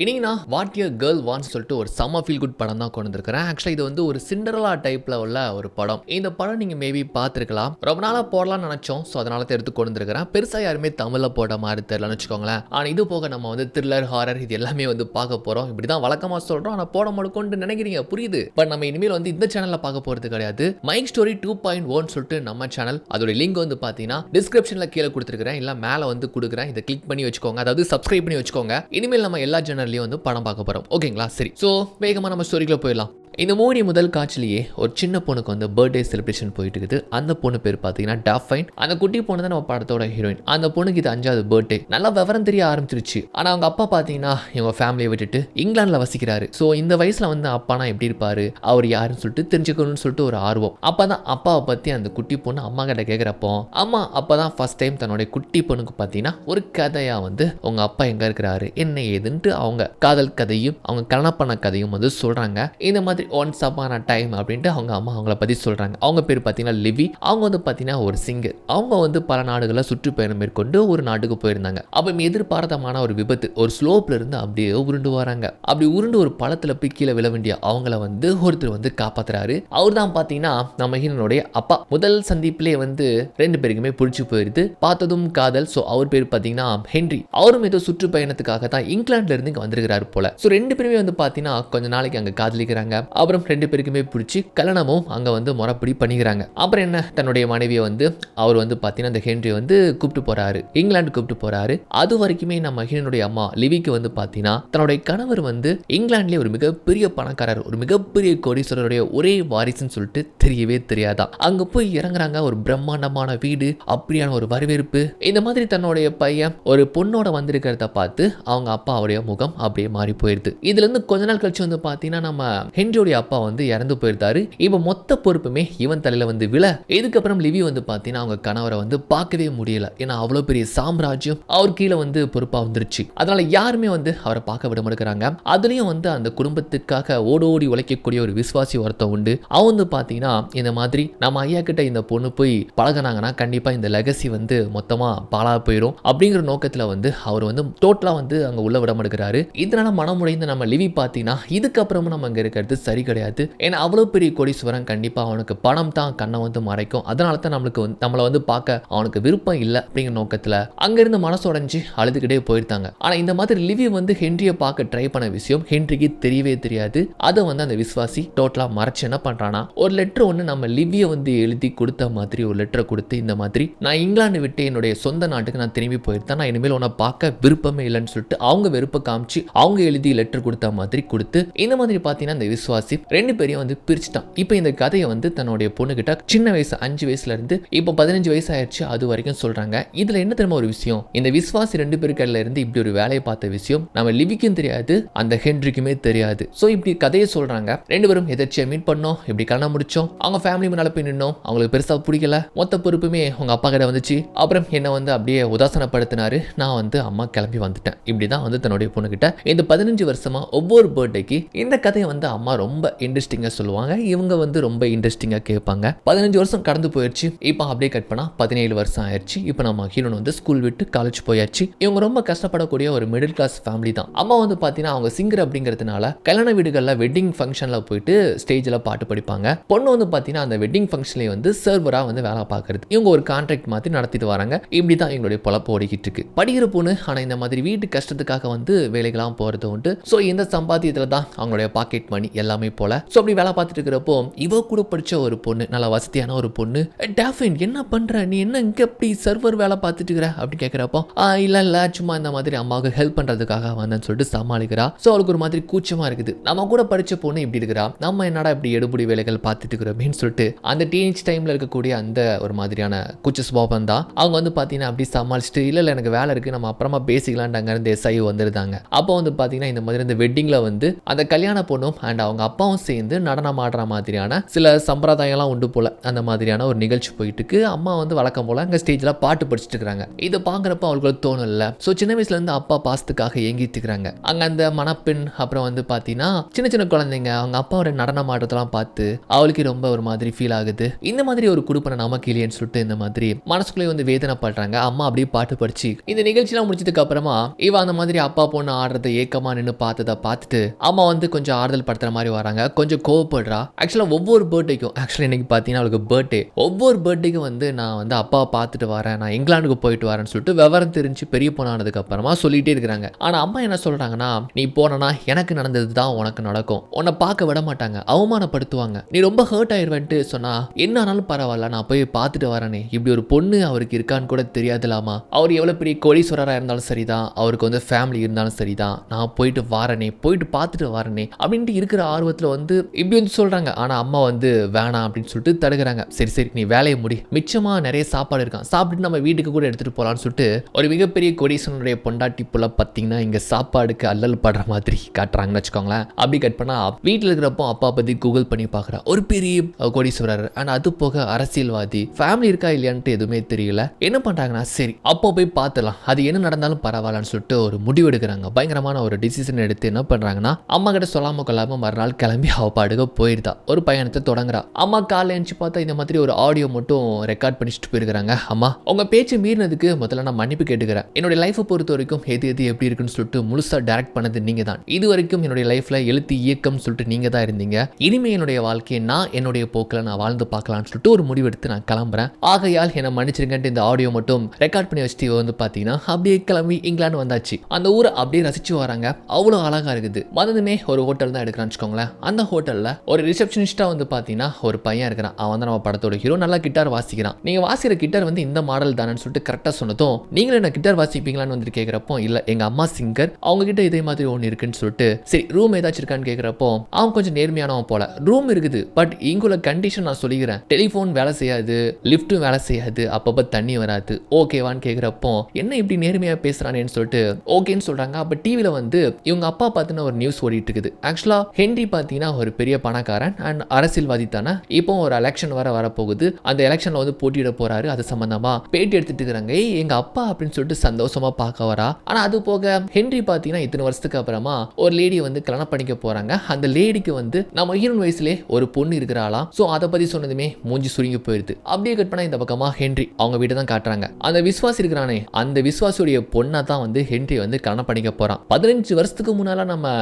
இன்னைக்கு நான் what your girl wants சொல்லிட்டு ஒரு செம்ம ஃபீல் குட் படம் தான் கொண்டு வந்திருக்கிறேன். ஆக்சுவலாக இது வந்து ஒரு சிண்டரலா டைப்ல உள்ள ஒரு படம். இந்த படம் நீங்க மேபி பார்த்துருக்கலாம். ரொம்ப நாளாக போடலாம்னு நினைச்சோம். ஸோ அதனால தான் எடுத்து கொண்டு வந்திருக்கிறேன். பெருசாக யாருமே தமிழில் போட்ட மாதிரி தெரியலன்னு வச்சுக்கோங்களேன். ஆனால் இது போக நம்ம வந்து த்ரில்லர் ஹாரர் இது எல்லாமே வந்து பார்க்க போகிறோம். இப்படி தான் வழக்கமாக சொல்கிறோம். ஆனால் போட முழுக்கொண்டு நினைக்கிறீங்க புரியுது. பட் நம்ம இனிமேல் வந்து இந்த சேனலில் பார்க்க போகிறது கிடையாது. மைக் ஸ்டோரி 2.1 சொல்லிட்டு நம்ம சேனல். அதோட லிங்க் வந்து பார்த்தீங்கன்னா டிஸ்கிரிப்ஷனில் கீழே கொடுத்துருக்கிறேன். இல்லை மேலே வந்து கொடுக்குறேன். இதை கிளிக் பண்ணி வச்சுக்கோங்க. அதாவது சப்ஸ்கிரைப் பண்ணி வச்சுக்கோங்க. இனிமேல் நம்ம எல்லா சேனல்லையும் வந்து படம் பார்க்க போறோம். ஓகேங்களா? சரி. சோ வேகமா நம்ம ஸ்டோரிக்குள்ள போயிடலாம். இந்த மூவி முதல் காட்சிலேயே ஒரு சின்ன பொண்ணுக்கு வந்து பர்த்டே செலிப்ரேஷன் போயிட்டு இருக்குது. அந்த பொண்ணு பேர் பார்த்தீங்கன்னா டாஃபைன். அந்த குட்டி பொண்ணு தான் நம்ம படத்தோட ஹீரோயின். அந்த பொண்ணுக்கு இது 5வது பர்த்டே. நல்லா விவரம் தெரிய ஆரம்பிச்சிருச்சு. ஆனால் அவங்க அப்பா பார்த்தீங்கன்னா இவங்க ஃபேமிலியை விட்டுட்டு இங்கிலாந்துல வசிக்கிறாரு. ஸோ இந்த வயசுல வந்து அப்பானா எப்படி இருப்பாரு, அவர் யாருன்னு சொல்லிட்டு தெரிஞ்சுக்கணும்னு சொல்லிட்டு ஒரு ஆர்வம். அப்பதான் அப்பாவை பத்தி அந்த குட்டி பொண்ணு அம்மா கிட்ட கேட்குறப்போ அம்மா அப்பதான் ஃபர்ஸ்ட் டைம் தன்னுடைய குட்டி பொண்ணுக்கு பார்த்தீங்கன்னா ஒரு கதையா வந்து உங்க அப்பா எங்க இருக்கிறாரு என்ன ஏதுன்ட்டு அவங்க காதல் கதையும் அவங்க கல்யாணம் பண்ண கதையும் வந்து சொல்றாங்க. இந்த மாதிரி ஒன்ஸ் அப்பான டைம் அப்படின்ட்டு அவங்க அம்மா அவங்கள பற்றி சொல்கிறாங்க. அவங்க பேர் பார்த்தீங்கன்னா லிவி. அவங்க வந்து பார்த்தீங்கன்னா ஒரு சிங்கர். அவங்க வந்து பல நாடுகளில் சுற்றுப்பயணம் மேற்கொண்டு ஒரு நாட்டுக்கு போயிருந்தாங்க. அப்போ எதிர்பார்த்தமான ஒரு விபத்து ஒரு ஸ்லோப்ல இருந்து அப்படியே உருண்டு வராங்க. அப்படி உருண்டு ஒரு பழத்தில் போய் கீழே விழ வேண்டிய அவங்கள வந்து ஒருத்தர் வந்து காப்பாத்துறாரு. அவர் தான் பார்த்தீங்கன்னா நம்ம ஹீரோனுடைய அப்பா. முதல் சந்திப்பிலே வந்து 2 பேருக்குமே பிடிச்சி போயிருது. பார்த்ததும் காதல். ஸோ அவர் பேர் பார்த்தீங்கன்னா ஹென்றி. அவரும் ஏதோ சுற்றுப்பயணத்துக்காக தான் இங்கிலாந்துல இருந்து இங்கே வந்திருக்கிறாரு போல. ஸோ 2 பேருமே வந்து பார்த்தீங்கன்னா கொஞ்ச நாளைக்கு அங்கே காதலிக்கிறாங்க. அப்புறம் 2 பேருக்குமே பிடிச்சி கல்யாணமும் அங்க வந்து முறைப்படி பண்ணிக்கிறாங்க. அப்புறம் என்ன தன்னுடைய மனைவியை வந்து அவர் வந்து பார்த்தீங்கன்னா இந்த ஹென்றி வந்து கூப்பிட்டு போறாரு. இங்கிலாந்து கூப்பிட்டு போறாரு. அது வரைக்குமே நம்ம ஹீரோனுடைய அம்மா லிவிக்கு வந்து பார்த்தீங்கன்னா தன்னுடைய கணவர் வந்து இங்கிலாந்துலேயே ஒரு மிகப்பெரிய பணக்காரர், ஒரு மிகப்பெரிய கோடீஸ்வரருடைய ஒரே வாரிசுன்னு சொல்லிட்டு தெரியவே தெரியாதான். அங்க போய் இறங்குறாங்க. ஒரு பிரம்மாண்டமான வீடு, அப்படியான ஒரு வரவேற்பு. இந்த மாதிரி தன்னுடைய பையன் ஒரு பொண்ணோட வந்திருக்கிறத பார்த்து அவங்க அப்பாவுடைய முகம் அப்படியே மாறி போயிருது. இதுல இருந்து கொஞ்ச நாள் கழிச்சு வந்து பார்த்தீங்கன்னா நம்ம ஹென்ரியோட அப்பா வந்து இறந்து போயிருந்தாரு. இப்ப மொத்த பொறுப்புமே இவன் தலையில வந்து விழ. இதுக்கப்புறம் லிவி வந்து பார்த்தீங்கன்னா அவங்க கணவரை வந்து பார்க்கவே முடியல. ஏன்னா அவ்வளவு பெரிய சாம்ராஜ்யம் அவர் கீழே வந்து பொறுப்பா வந்துருச்சு. அதனால யாருமே வந்து அவரை பார்க்க விட மாட்டேங்கிறாங்க. அதுலயும் வந்து அந்த குடும்பத்துக்காக ஓடோடி உழைக்கக்கூடிய ஒரு விசுவாசி ஒருத்தன் உண்டு. அவன் வந்து பார்த்தீங்கன்னா இந்த மாதிரி நம்ம ஐயா கிட்ட இந்த பொண்ணு போய் பழகினாங்கன்னா கண்டிப்பா இந்த லெகசி வந்து மொத்தமா பாழா போயிடும் அப்படிங்கிற நோக்கத்துல வந்து அவர் வந்து டோட்டலா வந்து அங்க உள்ள விட மாட்டேங்கிறாரு. இதனால மனமுடைந்த நம்ம லிவி பார்த்தீங்கன்னா இதுக்கப்புறமும் நம்ம அங்க இருக்கிறது சரி கிடையாது. ஏன்னா அவ்வளவு பெரிய கோடீஸ்வரன் கண்டிப்பா அவனுக்கு பணம் தான் கண்ணை வந்து மறைக்கும். அதனால தான் நம்மளை வந்து பார்க்க அவனுக்கு விருப்பம் இல்லை அப்படிங்கிற நோக்கத்துல அங்கிருந்து மனசுடைஞ்சு அழுதுகிட்டே போயிருந்தாங்க. ஆனா இந்த மாதிரி லிவி வந்து ஹென்ரியை பார்க்க ட்ரை பண்ண விஷயம் ஹென்ரிக்கு தெரியவே தெரியாது. அதை வந்து அந்த விசுவாசி டோட்டலா மறைச்சு என்ன பண்றானா ஒரு லெட்டர் ஒன்று நம்ம லிவியை வந்து எழுதி கொடுத்த மாதிரி ஒரு லெட்டரை கொடுத்து இந்த மாதிரி நான் இங்கிலாந்து விட்டு என்னுடைய சொந்த நாட்டுக்கு நான் திரும்பி போயிருந்தேன். நான் இனிமேல் உன்னை பார்க்க விருப்பமே இல்லைன்னு சொல்லிட்டு அவங்க வெறுப்பை காமிச்சு அவங்க எழுதி லெட்டர் கொடுத்த மாதிரி கொடுத்து இந்த மாதிரி பார்த்தீங்கன்னா இந்த விசுவாசி 2 பேரையும் வந்து பிரிச்சுட்டான். இப்போ இந்த கதையை வந்து தன்னுடைய பொண்ணுகிட்ட சின்ன வயசு 5 வயசுல இருந்து இப்போ 15 வயசு ஆயிடுச்சு அது வரைக்கும் சொல்றாங்க. இதுல என்ன தெரியுமா ஒரு விஷயம், இந்த விசுவாசி 2 பேருக்கல்ல இருந்து இப்படி ஒரு வேலையை பார்த்த விஷயம் நம்ம லிவிக்கும் தெரியாது, அந்த ஹென்ரிக்குமே தெரியாது. ஸோ இப்படி கதையை சொல்றாங்க. 2 பேரும் எதிர்ச்சியை மீட் பண்ணோம், இப்படி கல்யாணம் முடிச்சோம், அவங்க ஃபேமிலி முன்னால போய் நின்னோம், அவங்களுக்கு பெருசா பிடிக்கல, மொத்த பொறுப்புமே உங்க அப்பா கிட்ட வந்துச்சு. அப்புறம் என்ன வந்து அப்படியே உதாசனப்படுத்தினாரு. நான் வந்து அம்மா கிளம்பி வந்துட்டேன். இப்படிதான் வந்து தன்னுடைய பொண்ணுகிட்ட இந்த 15 வருஷமா ஒவ்வொரு பர்த்டேக்கு இந்த கதையை வந்து அம்மா ரொம்ப இன்ட்ரெஸ்டிங்கா சொல்லுவாங்க. இவங்க வந்து ரொம்ப இன்ட்ரெஸ்டிங்கா கேட்பாங்க. 15 வருஷம் கடந்து போயிடுச்சு. இப்போ அப்படியே கட் பண்ணா 17 வருஷம் ஆயிடுச்சு. இப்போ நம்ம ஹீரோன் வந்து ஸ்கூல் விட்டு காலேஜ் போயாச்சு. இவங்க ரொம்ப கஷ்டப்படக்கூடிய ஒரு மிடில் கிளாஸ் ஃபேமிலி தான். அம்மா வந்து பார்த்தீங்கன்னா அவங்க சிங்கர் அப்படிங்கிறதுனால கல்யாண வீடுகளில் வெட்டிங் ஃபங்க்ஷன்ல போயிட்டு ஸ்டேஜில் பாட்டு படிப்பாங்க. பொண்ணு வந்து பார்த்தீங்கன்னா அந்த வெட்டிங் ஃபங்க்ஷன்லேயே வந்து சர்வரா வந்து வேலை பார்க்கறது. இவங்க ஒரு கான்ட்ராக்ட் மாதிரி நடத்திட்டு வராங்க. இப்படி தான் எங்களுடைய பொழப்பு ஓடிக்கிட்டு இருக்கு. படிக்கிற பொண்ணு ஆனால் இந்த மாதிரி வீட்டு கஷ்டத்துக்காக வந்து வேலைகளாம் போறது உண்டு. ஸோ இந்த சம்பாத்தியத்தில் தான் அவங்களுடைய பாக்கெட் மணி எல்லாமே போல. ஸோ அப்படி வேலை பார்த்துட்டு இருக்கிறப்போ இவ கூட படிச்ச ஒரு பொண்ணு, நல்ல வசதியான ஒரு பொண்ணு, டாஃபின் என்ன பண்ற நீ, என்ன இங்க எப்படி சர்வர் வேலை பார்த்துட்டு இருக்கிற அப்படின்னு கேட்கிறப்போ இல்ல சும்மா இந்த மாதிரி அம்மாவுக்கு ஹெல்ப் பண்றதுக்காக வந்தேன்னு சொல்லிட்டு சமாளிக்கிறா. ஸோ அவளுக்கு ஒரு மாதிரி கூச்சமா இருக்குது. நம்ம கூட படிச்ச பொண்ணு இப்படி இருக்கிறா, நம்ம என்னடா இப்படி எடுபடி வேலைகள் பார்த்துட்டு இருக்கிறோம் அப்படின்னு சொல்லிட்டு அந்த டீனேஜ் டைம்ல இருக்கக்கூடிய அந்த ஒரு மாதிரியான கூச்ச சுபாவம் தான். அவங்க வந்து பாத்தீங்கன்னா அப்படி சமாளிச்சுட்டு இல்ல எனக்கு வேலை இருக்கு நம்ம அப்புறமா பேசிக்கலான்ட்டு அங்க இருந்து எஸ்ஐ வந்துருந்தாங்க. அப்போ வந்து பாத்தீங்கன்னா இந்த மாதிரி இந்த வெட்டிங்ல வந்து அந்த கல்யாண பொண்ணும் அண்ட் அவங்க அவங்க அப்பாவும் சேர்ந்து நடனம் ஆடுற மாதிரியான சில சம்பிரதாயம்லாம் உண்டு போல. அந்த மாதிரியான ஒரு நிகழ்ச்சி போயிட்டு இருக்கு. அம்மா வந்து வழக்கம் போல அங்கே ஸ்டேஜில் பாட்டு படிச்சுட்டு இருக்கிறாங்க. இதை பார்க்குறப்ப அவங்களுக்கு தோணல. ஸோ சின்ன வயசுலேருந்து அப்பா பாசத்துக்காக ஏங்கிட்டு இருக்கிறாங்க. அங்கே அந்த மணப்பெண் அப்புறம் வந்து பார்த்தீங்கன்னா சின்ன சின்ன குழந்தைங்க அவங்க அப்பாவோட நடனம் ஆடுறதெல்லாம் பார்த்து அவளுக்கு ரொம்ப ஒரு மாதிரி ஃபீல் ஆகுது. இந்த மாதிரி ஒரு குடுப்பனை நமக்கு இல்லையேன்னு சொல்லிட்டு இந்த மாதிரி மனசுக்குள்ளே வந்து வேதனைப்படுறாங்க. அம்மா அப்படியே பாட்டு படிச்சு இந்த நிகழ்ச்சியெல்லாம் முடிச்சதுக்கு அப்புறமா இவ அந்த மாதிரி அப்பா பொண்ணு ஆடுறத ஏக்கமா நின்று பார்த்ததை பார்த்துட்டு அம்மா வந்து கொஞ்சம் ஆறுதல் படுத்துற மாதிரி வராங்க. கொஞ்சம் கோவப்படுறா. ஆக்சுவலாக ஒவ்வொரு பர்த்டேக்கும் இன்னைக்கு பார்த்தீங்கன்னா அவளுக்கு பர்த்டே, ஒவ்வொரு பர்த்டேக்கும் வந்து நான் வந்து அப்பாவை பார்த்துட்டு வரேன், நான் இங்கிலாந்துக்கு போயிட்டு வரேன்னு சொல்லிட்டு விவரம் தெரிஞ்சு பெரிய பொண்ணானதுக்கு அப்புறமா சொல்லிட்டே இருக்கிறாங்க. ஆனா அம்மா என்ன சொல்றாங்கன்னா, நீ போனா எனக்கு நடந்தது தான் உனக்கு நடக்கும், உன்னை பார்க்க விட மாட்டாங்க, அவமானப்படுத்துவாங்க, நீ ரொம்ப ஹர்ட் ஆயிடுவேன்ட்டு சொன்னா என்ன ஆனாலும் பரவாயில்ல நான் போய் பார்த்துட்டு வரேனே, இப்படி ஒரு பொண்ணு அவருக்கு இருக்கான்னு கூட தெரியாதுலாமா, அவர் எவ்வளவு பெரிய கோடீஸ்வரராக இருந்தாலும் சரிதான், அவருக்கு வந்து ஃபேமிலி இருந்தாலும் சரிதான், நான் போயிட்டு வரனே, போயிட்டு பார்த்துட்டு வரனே அப்படின்ட்டு இருக்கிற ஆர்வத்தில் வந்து இப்படி வந்து சொல்றாங்க. ஆனா அம்மா வந்து வேணாம் அப்படின்னு சொல்லிட்டு தடுக்கிறாங்க. சரி சரி நீ வேலையை முடி, மிச்சமா நிறைய சாப்பாடு இருக்கான், சாப்பிட்டு நம்ம வீட்டுக்கு கூட எடுத்துட்டு போலான்னு சொல்லிட்டு ஒரு மிகப்பெரிய கோடீஸ்வரனுடைய பொண்டாட்டி புள்ள பார்த்தீங்கன்னா இங்க சாப்பாடுக்கு அல்லல் படுற மாதிரி காட்டுறாங்கன்னு வச்சுக்கோங்களேன். அப்படி கட் பண்ணா வீட்டில் இருக்கிறப்போ அப்பா பத்தி கூகுள் பண்ணி பார்க்குறா, ஒரு பெரிய கோடீஸ்வரர் அண்ட் அது போக அரசியல்வாதி, ஃபேமிலி இருக்கா இல்லையான்ட்டு எதுவுமே தெரியல. என்ன பண்றாங்கன்னா சரி அப்போ போய் பார்த்துலாம், அது என்ன நடந்தாலும் பரவாயில்லன்னு சொல்லிட்டு ஒரு முடிவு எடுக்கிறாங்க. பயங்கரமான ஒரு டிசிஷன் எடுத்து என்ன பண்றாங்கன்னா அம்மா கிட்ட சொல்லாம கொள்ளாம மறுநாள் கிளம்பி அவ பாடுக போயிருந்தா, ஒரு பயணத்தை தொடங்குறா. அம்மா காலைல எழுந்து பார்த்தா இந்த மாதிரி ஒரு ஆடியோ மட்டும் ரெக்கார்ட் பண்ணிட்டு போயிருக்காங்க. அம்மா உங்க பேச்சு மீறினதுக்கு முதல்ல நான் மன்னிப்பு கேட்டுக்கிறேன், என்னுடைய லைஃபை பொறுத்த வரைக்கும் எது எது எப்படி இருக்குன்னு சொல்லிட்டு முழுசா டைரக்ட் பண்ணது நீங்க தான், இது வரைக்கும் என்னுடைய லைஃப்ல எழுத்து இயக்கம் சொல்லிட்டு நீங்க தான் இருந்தீங்க, இனிமே என்னுடைய வாழ்க்கையை நான் என்னுடைய போக்கில் நான் வாழ்ந்து பார்க்கலாம்னு சொல்லிட்டு ஒரு முடிவெடுத்து நான் கிளம்புறேன், ஆகையால் என்னை மன்னிச்சிருங்கன்ட்டு இந்த ஆடியோ மட்டும் ரெக்கார்ட் பண்ணி வச்சுட்டு வந்து பார்த்தீங்கன்னா அப்படியே கிளம்பி இங்கிலாந்து வந்தாச்சு. அந்த ஊரை அப்படியே ரசிச்சு வராங்க. அவ்வளோ அழகா இருக்குது. வந்ததுமே ஒரு ஹோட்டல் தான் எடுக்கிறான்னு வச்சுக்கோங்களேன். அந்த ஹோட்டல்ல ஒரு ரிசப்ஷனிஸ்டா வந்து பார்த்தீங்கன்னா ஒரு பையன் இருக்கிறான். அவன் வந்து நம்ம படத்தோட ஹீரோ, நல்லா கிட்டார் வாசிக்கிறான். நீங்க வாசிக்கிற கிட்டார் வந்து இந்த மாடல் தானேன்னு சொல்லிட்டு கரெக்டாக சொன்னதும் நீங்களும் என்ன கிட்டார் வாசிப்பீங்களான்னு வந்து கேட்குறப்போ இல்லை எங்க அம்மா சிங்கர், அவங்க கிட்ட இதே மாதிரி ஒன்று இருக்குன்னு சொல்லிட்டு சரி ரூம் ஏதாச்சும் இருக்கான்னு கேட்குறப்போ அவன் கொஞ்சம் நேர்மையானவன் போல, ரூம் இருக்குது பட் இங்குள்ள கண்டிஷன் நான் சொல்லிக்கிறேன், டெலிஃபோன் வேலை செய்யாது, லிஃப்ட்டும் வேலை செய்யாது, அப்பப்போ தண்ணி வராது, ஓகேவான்னு கேட்குறப்போ என்ன இப்படி நேர்மையாக பேசுறானேன்னு சொல்லிட்டு ஓகேன்னு சொல்றாங்க. அப்போ டிவியில் வந்து இவங்க அப்பா பார்த்தினா ஒரு நியூஸ் ஓடிட்டு இருக்குது. ஆக்சுவலாக ஹென்றி பார்த்தீங்கன்னா ஒரு பெரிய பணக்காரன் அண்ட் அரசியல்வாதி தானே, இப்போ ஒரு எலெக்ஷன் வரப்போகுது, அந்த எலெக்ஷன்ல வந்து போட்டியிட போறாரு, அது சம்பந்தமா பேட்டி எடுத்துட்டு இருக்காங்க. எங்க அப்பா அப்படின்னு சொல்லிட்டு சந்தோஷமா பார்க்க வரா. ஆனா அது போக ஹென்றி பார்த்தீங்கன்னா இத்தனை வருஷத்துக்கு அப்புறமா ஒரு லேடி வந்து கல்யாணம் பண்ணிக்க போறாங்க. அந்த லேடிக்கு வந்து நம்ம ஹீரோன் வயசுலேயே ஒரு பொண்ணு இருக்கிறாளாம். ஸோ அதை பத்தி சொன்னதுமே மூஞ்சி சுருங்கி போயிருது. அப்படியே கட் பண்ணா இந்த பக்கமா ஹென்றி அவங்க வீட்டை தான் காட்டுறாங்க. அந்த விஸ்வாசி இருக்கிறானே, அந்த விஸ்வாசியுடைய பொண்ணை தான் வந்து ஹென்றி வந்து கல்யாணம் பண்ணிக்க போறான். 15 வருஷத்துக்கு முன்னால நம்ம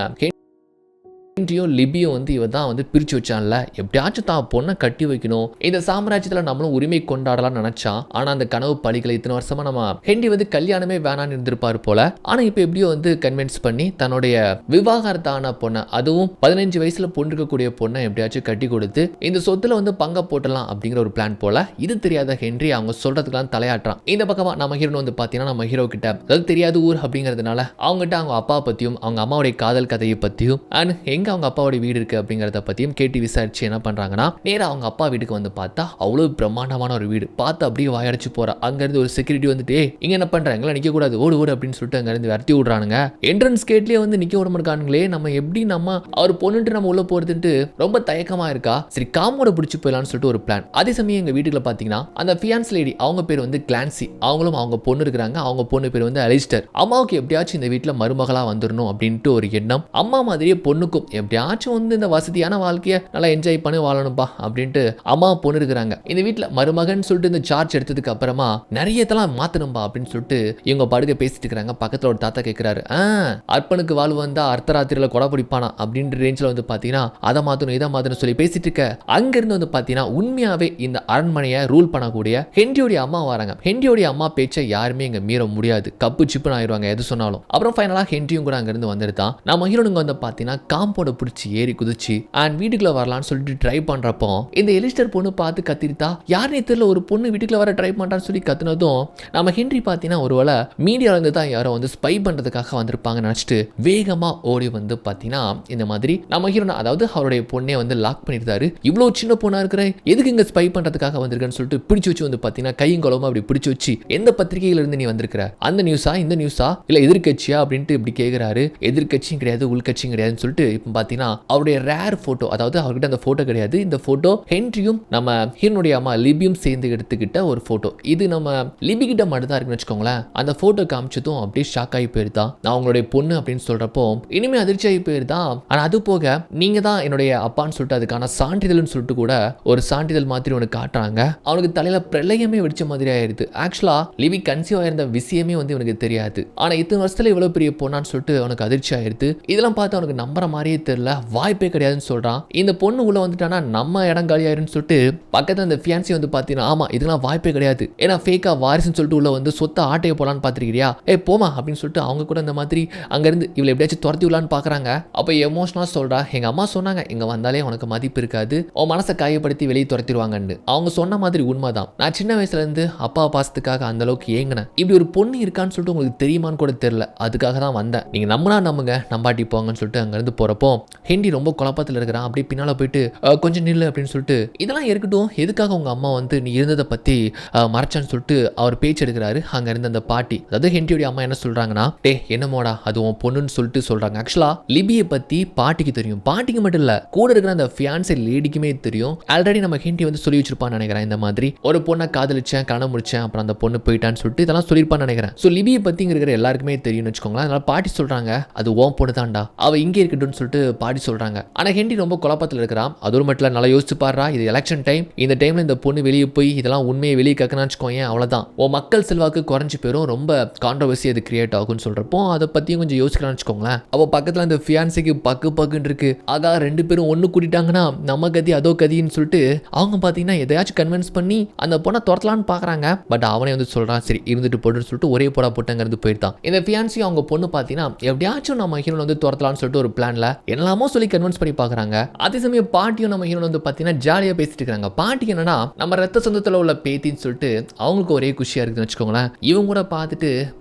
லிபியோ வந்து இவன் தான் வந்து பிரிச்சு வச்சான்ல, எப்படியாச்சும் தான் பொண்ணை கட்டி வைக்கணும், இந்த சாம்ராஜ்யத்தில் நம்மளும் உரிமை கொண்டாடலாம் நினைச்சான். ஆனா அந்த கனவு பழிகளை இத்தனை வருஷமா நம்ம ஹென்றி வந்து கல்யாணமே வேணான்னு இருந்திருப்பாரு போல. ஆனா இப்ப எப்படியோ வந்து கன்வின்ஸ் பண்ணி தன்னுடைய விவாகரத்தான பொண்ணை, அதுவும் 15 வயசுல பொண்ணு இருக்கக்கூடிய பொண்ணை எப்படியாச்சும் கட்டி கொடுத்து இந்த சொத்துல வந்து பங்க போட்டலாம் அப்படிங்கிற ஒரு பிளான் போல. இது தெரியாத ஹென்றி அவங்க சொல்றதுக்கெல்லாம் தலையாட்டுறான். இந்த பக்கமா நம்ம ஹீரோ வந்து பாத்தீங்கன்னா நம்ம ஹீரோ கிட்ட அதாவது தெரியாத ஊர் அப்படிங்கிறதுனால அவங்ககிட்ட அவங்க அப்பா பத்தியும் அவங்க அம்மாவுடைய காதல் கதையை பத்தியும் அண்ட் எங்க அவங்க அப்பாவோட வீடு இருக்கு அப்படிங்கறத பத்தியும் கேட்டு விசாரிச்சு என்ன பண்றாங்கன்னா நேரா அவங்க அப்பா வீட்டுக்கு வந்து பார்த்தா அவ்வளவு பிரம்மாண்டமான ஒரு வீடு. பார்த்து அப்படியே வாயடிச்சு போறா. அங்க இருந்து ஒரு செக்யூரிட்டி வந்துட்டு இங்க என்ன பண்றாங்களா, நிக்க கூடாது, ஓடு ஓடு அப்படின்னு சொல்லிட்டு அங்க இருந்து விரட்டி விடுறானுங்க. என்ட்ரன்ஸ் கேட்லயே வந்து நிக்க விட மாட்டானுங்களே, நம்ம எப்படி நம்ம அவர் பொண்ணுட்டு நம்ம உள்ள போறதுன்ட்டு ரொம்ப தயக்கமா இருக்கா. சரி காமோட பிடிச்சி போயிடலாம்னு சொல்லிட்டு ஒரு பிளான். அதே சமயம் எங்க வீட்டுல பாத்தீங்கன்னா அந்த ஃபியான்ஸ் லேடி அவங்க பேர் வந்து கிளான்சி, அவங்களும் அவங்க பொண்ணு இருக்கிறாங்க. அவங்க பொண்ணு பேர் வந்து அலிஸ்டர். அம்மாவுக்கு எப்படியாச்சும் இந்த வீட்டுல மருமகளா வந்துடணும் அப்படின்ட்டு ஒரு எண்ணம். அம்மா மாதிரியே பொண்ணுக்கும் எப்படியாச்சும் வந்து இந்த வசதியான வாழ்க்கையை நல்லா என்ஜாய் பண்ணி வாழணும்பா அப்படின்ட்டு அம்மா பொண்ணு இருக்கிறாங்க. இந்த வீட்டில் மருமகன் சொல்லிட்டு இந்த சார்ஜ் எடுத்ததுக்கு அப்புறமா நிறைய இதெல்லாம் மாத்தணும்பா அப்படின்னு சொல்லிட்டு இவங்க படுக்க பேசிட்டு இருக்கிறாங்க. பக்கத்துல ஒரு தாத்தா கேட்கிறாரு, அர்ப்பனுக்கு வாழ்வு வந்தா அர்த்தராத்திரியில கொலை பிடிப்பானா அப்படின்ற ரேஞ்சில் வந்து பாத்தீங்கன்னா அதை மாத்தணும் இதை மாத்தணும் சொல்லி பேசிட்டு இருக்க அங்கிருந்து வந்து பாத்தீங்கன்னா உண்மையாவே இந்த அரண்மனையை ரூல் பண்ணக்கூடிய ஹென்ரியோடைய அம்மா வராங்க. ஹென்ரியோடைய அம்மா பேச்சை யாருமே இங்க மீற முடியாது, கப்பு சிப்புன்னு ஆயிடுவாங்க எது சொன்னாலும். அப்புறம் ஃபைனலா ஹென்ரியும் கூட அங்கிருந்து வந்துருதான். நம்ம ஹீரோனுங்க வந்து பாத்தீங்கன்னா காம்போட பிடிச்சி ஏறி குதிச்சு அண்ட் வீட்டுக்குள்ள வரலான்னு சொல்லிட்டு ட்ரை பண்றப்போ இந்த எலிஸ்டர் பொண்ணு பார்த்து கத்திரித்தா, யாருனே தெரியல ஒரு பொண்ணு வீட்டுக்குள்ள வர ட்ரை பண்றான்னு சொல்லி கத்துனதும் நம்ம ஹென்றி பார்த்தீங்கன்னா ஒருவேளை மீடியால இருந்து தான் யாரோ வந்து ஸ்பை பண்றதுக்காக வந்திருப்பாங்கன்னு நினைச்சிட்டு வேகமா ஓடி வந்து பார்த்தீங்கன்னா இந்த மாதிரி நம்ம ஹீரோனா அதாவது அவருடைய பொண்ணே வந்து லாக் பண்ணிருந்தாரு. இவ்வளவு சின்ன பொண்ணா இருக்கிற எதுக்கு இங்க ஸ்பை பண்றதுக்காக வந்திருக்கேன்னு சொல்லிட்டு பிடிச்சு வச்சு வந்து பார்த்தீங்கன்னா கையும் குளமா அப்படி பிடிச்சு வச்சு எந்த பத்திரிகையில இருந்து நீ வந்திருக்கிற, அந்த நியூஸா இந்த நியூஸா இல்ல எதிர்கட்சியா அப்படின்ட்டு இப்படி கேட்கிறாரு. எதிர்கட்சியும் கிடையாது உள்கட்சியும் கிடையாதுன்னு சொல்லிட்டு இப்போ பார்த்தீங்கன்னா அவருடைய ரேர் ஃபோட்டோ, அதாவது அவர்கிட்ட அந்த ஃபோட்டோ கிடையாது, இந்த ஃபோட்டோ ஹென்ரியும் நம்ம ஹீரோனுடைய அம்மா லிபியும் சேர்ந்து எடுத்துக்கிட்ட ஒரு ஃபோட்டோ. இது நம்ம லிபி கிட்ட மட்டும் தான் இருக்குன்னு வச்சுக்கோங்களேன். அந்த ஃபோட்டோ காமிச்சதும் அப்படியே ஷாக் ஆகி போயிருந்தா. நான் உங்களுடைய பொண்ணு அப்படின்னு சொல்றப்போ இனிமே அதிர்ச்சி ஆகி போயிருந்தா. ஆனால் அது போக நீங்க தான் என்னுடைய அப்பான்னு சொல்லிட்டு அதுக்கான சான்றிதழ்னு சொல்லிட்டு கூட ஒரு சான்றிதழ் மாதிரி ஒன்று காட்டுறாங்க. அவனுக்கு தலையில பிரளயமே வெடிச்ச மாதிரி ஆயிருது. ஆக்சுவலா லிபி கன்சீவ் ஆயிருந்த விஷயமே வந்து இவனுக்கு தெரியாது. ஆனா இத்தனை வருஷத்துல இவ்வளவு பெரிய பொண்ணான்னு சொல்லிட்டு அவனுக்கு அதிர்ச்சி ஆயிருது. இதெல்லாம் பார்த்து அவனுக்கு நம்புற மாதிரியே தெரியல, வாய்ப்பே கிடையாதுன்னு சொல்றான். இந்த பொண்ணு உள்ள வந்துட்டானா நம்ம இடம் காலி ஆயிருன்னு சொல்லிட்டு பக்கத்துல அந்த ஃபியான்சி வந்து பாத்தீங்கன்னா ஆமா இதெல்லாம் வாய்ப்பே கிடையாது, ஏன்னா ஃபேக்கா வாரிசுன்னு சொல்லிட்டு உள்ள வந்து சொத்த ஆட்டைய போலான்னு பாத்திருக்கிறியா, போமா அப்படின்னு சொல்லிட்டு அவங்க கூட இந்த மாதிரி அங்க இருந்து இவளை எப்படியாச்சும் துரத்தி விடலான்னு பாக்குறாங்க. அப்ப எமோஷனலா சொல்றா, எங்க அம்மா சொன்னாங்க இங்க வந்தாலே உனக்கு மதிப்பு இருக்காது, உன் மனசை காயப்படுத்தி வெளியே துரத்திடுவாங்கன்னு. அவங்க சொன்ன மாதிரி உண்மைதான். நான் சின்ன வயசுல இருந்து அப்பா பாசத்துக்காக அந்த அளவுக்கு ஏங்கினேன். இப்படி ஒரு பொண்ணு இருக்கான்னு சொல்லிட்டு உங்களுக்கு தெரியுமான்னு கூட தெரியல, அதுக்காக தான் வந்தேன், நீங்க நம்பினா நம்புங்க, நம்பாட்டி போங்கன்னு சொல்லிட்டு அங்க இருந்து போறப்போ ஹெண்டி ரொம்ப குழப்பத்தில் இருக்கிறான். அப்படி பின்னால போயிட்டு கொஞ்சம் நில்லு அப்படின்னு சொல்லிட்டு இதெல்லாம் இருக்கட்டும், எதுக்காக உங்க அம்மா வந்து நீ இருந்ததை பத்தி மறைச்சான்னு சொல்லிட்டு அவர் பேச்சு எடுக்கிறாரு. அங்க இருந்த அந்த பாட்டி, அதாவது ஹெண்டியோட அம்மா என்ன சொல்றாங்கன்னா, டே என்னமோடா அது உன் பொண்ணுன்னு சொல்லிட்டு சொல்றாங்க. ஆக்சுவலா லிபியை பத்தி பாட்டிக்கு தெரியும், பாட்டிக்கு மட்டும் இல்ல கூட இருக்கிற அந்த ஃபியான்சி லேடிக்குமே தெரியும். ஆல்ரெடி நம்ம ஹெண்டி வந்து சொல்லி வச்சிருப்பான்னு நினைக்கிறேன், இந்த மாதிரி ஒரு பொண்ணை காதலிச்சேன், கணம் முடிச்சேன், அப்புறம் அந்த பொண்ணு போயிட்டான்னு சொல்லிட்டு இதெல்லாம் சொல்லியிருப்பான்னு நினைக்கிறேன். ஸோ லிபியை பத்தி இருக்கிற எல்லாருக்குமே தெரியும்னு வச்சுக்கோங்களேன். அதனால பாட்டி சொல்றாங்க அது ஓன் பொண்ணு தான்டா, அவ இங்கே இருக்கட்டும்னு சொல்லிட்டு பாட்டி சொல்றாங்க. ஆனா ஹெண்டி ரொம்ப குழப்பத்தில் இருக்கிறான். அது மட்டும் இல்ல, நல்லா யோசிச்சு பாடுறா, இது எலெக்ஷன் டைம், இந்த டைம்ல இந்த பொண்ணு வெளியே போய் இதெல்லாம் உண்மையை வெளியே கக்கணும்னு வச்சுக்கோங்க, அவ்வளவுதான் உன் மக்கள் செல்வாக்கு குறைஞ்சு போயிடும், ரொம்ப கான்ட்ரவர்சி அது கிரியேட் ஆகும்னு சொல்றப்போ அதை பத்தியும் கொஞ்சம் யோசிக்கலாம்னு வச்சுக்கோங்களேன். அவ பக்கத்துல அந்த ஃபியான்சிக்கு பக்குன்னு இருக்கு, ஆகா ரெண்டு பேரும் ஒண்ணு கூட்டிட்டாங்கன்னா நம்ம கதி அதோ கதின்னு சொல்லிட்டு அவங்க பாத்தீங்கன்னா எதையாச்சும் கன்வின்ஸ் பண்ணி அந்த பொண்ணை துரத்தலான்னு பாக்குறாங்க. பட் அவனே வந்து சொல்றான் சரி இருந்துட்டு போட்டுன்னு சொல்லிட்டு ஒரே போடா போட்டங்கிறது போயிட்டான். இந்த ஃபியான்சி அவங்க பொண்ணு பாத்தீங்கன்னா எப்படியாச்சும் நம்ம ஹீரோன் வந்து துரத்தலான்னு சொல்லிட்டு ஒரு பிளான்ல எல்லாமோ சொல்லி கன்வின்ஸ் பண்ணி பாக்குறாங்க. அதே சமயம் பாட்டியும் நம்ம ஹீரோன் வந்து பாத்தீங்கன்னா ஜாலியா பேசிட்டு இருக்காங்க. பாட்டிக்கு என்னன்னா நம்ம ரத்த சொந்தத்துல உள்ள பேத்தின்னு சொல்லிட்டு அவங்களுக்கு ஒரே குஷியா இருக்குன்னு வச்சுக்கோங்களேன். இவங்க கூட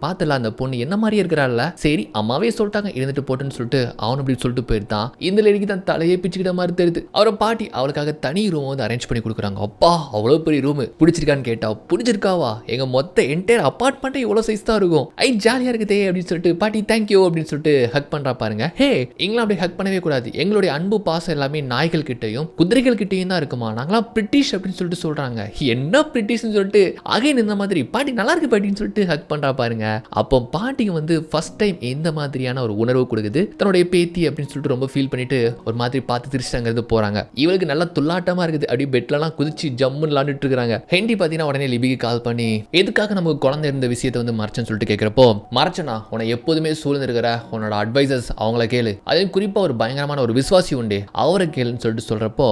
பார்த்துல அந்த பொண்ணு என்ன மாதிரியே இருக்கிறாள்ல, சரி அம்மாவே சொல்லிட்டாங்க இருந்துட்டு போட்டுன்னு சொல்லிட்டு அவன் அப்படி சொல்லிட்டு போயிருந்தான். இந்த லேடிக்கு தான் தலையே பிச்சுக்கிட்ட மாதிரி தெரியுது. அவரை பாட்டி அவளுக்காக தனி ரூம் வந்து அரேஞ்ச் பண்ணி கொடுக்குறாங்க. அப்பா அவ்வளவு பெரிய ரூம், பிடிச்சிருக்கான்னு கேட்டா பிடிச்சிருக்காவா, எங்க மொத்த என்டையர் அபார்ட்மெண்ட்டே இவ்வளவு சைஸ் தான் இருக்கும், ஜாலியா இருக்குதே அப்படின்னு சொல்லிட்டு பாட்டி தேங்க்யூ அப்படின்னு சொல்லிட்டு ஹக் பண்றா பாருங்க. ஹே எங்களாம் அப்படி ஹக் பண்ணவே கூடாது, எங்களுடைய அன்பு பாசம் எல்லாமே நாய்கள் கிட்டையும் குதிரைகள் கிட்டையும் தான் இருக்குமா, நாங்களாம் பிரிட்டிஷ் அப்படின்னு சொல்லிட்டு சொல்றாங்க. என்ன பிரிட்டிஷ்னு சொல்லிட்டு அகைன் இந்த மாதிரி பாட்டி நல்லா இருக்கு பாட்டின்னு சொல்லிட்டு ஹக் பண்றா பாருங்க. அப்போ பாட்டிக்கு வந்து ஃபர்ஸ்ட் டைம் இந்த மாதிரியான ஒரு உணர்வு கொடுக்குது, தன்னுடைய பேத்தி அப்படின்னு சொல்லிட்டு ரொம்ப ஃபீல் பண்ணிட்டு ஒரு மாதிரி பார்த்து திருச்சிட்டாங்கிறது போறாங்க. இவளுக்கு நல்லா துள்ளாட்டமா இருக்குது, அப்படியே பெட்லாம் குதிச்சு ஜம்முன்னு விளாண்டுட்டு இருக்காங்க. ஹெண்டி பாத்தீங்கன்னா உடனே லிபிக்கு கால் பண்ணி எதுக்காக நமக்கு குழந்தை இருந்த விஷயத்தை வந்து மறைச்சன்னு சொல்லிட்டு கேட்கிறப்போ, மறைச்சனா உன்னை எப்போதுமே சூழ்ந்து இருக்கிற உன்னோட அட்வைசர்ஸ் அவங்கள கேளு, அதையும் குறிப்பா ஒரு பயங்கரமான ஒரு விசுவாசி உண்டு அவரை கேளுன்னு சொல்லிட்டு சொல்றப்போ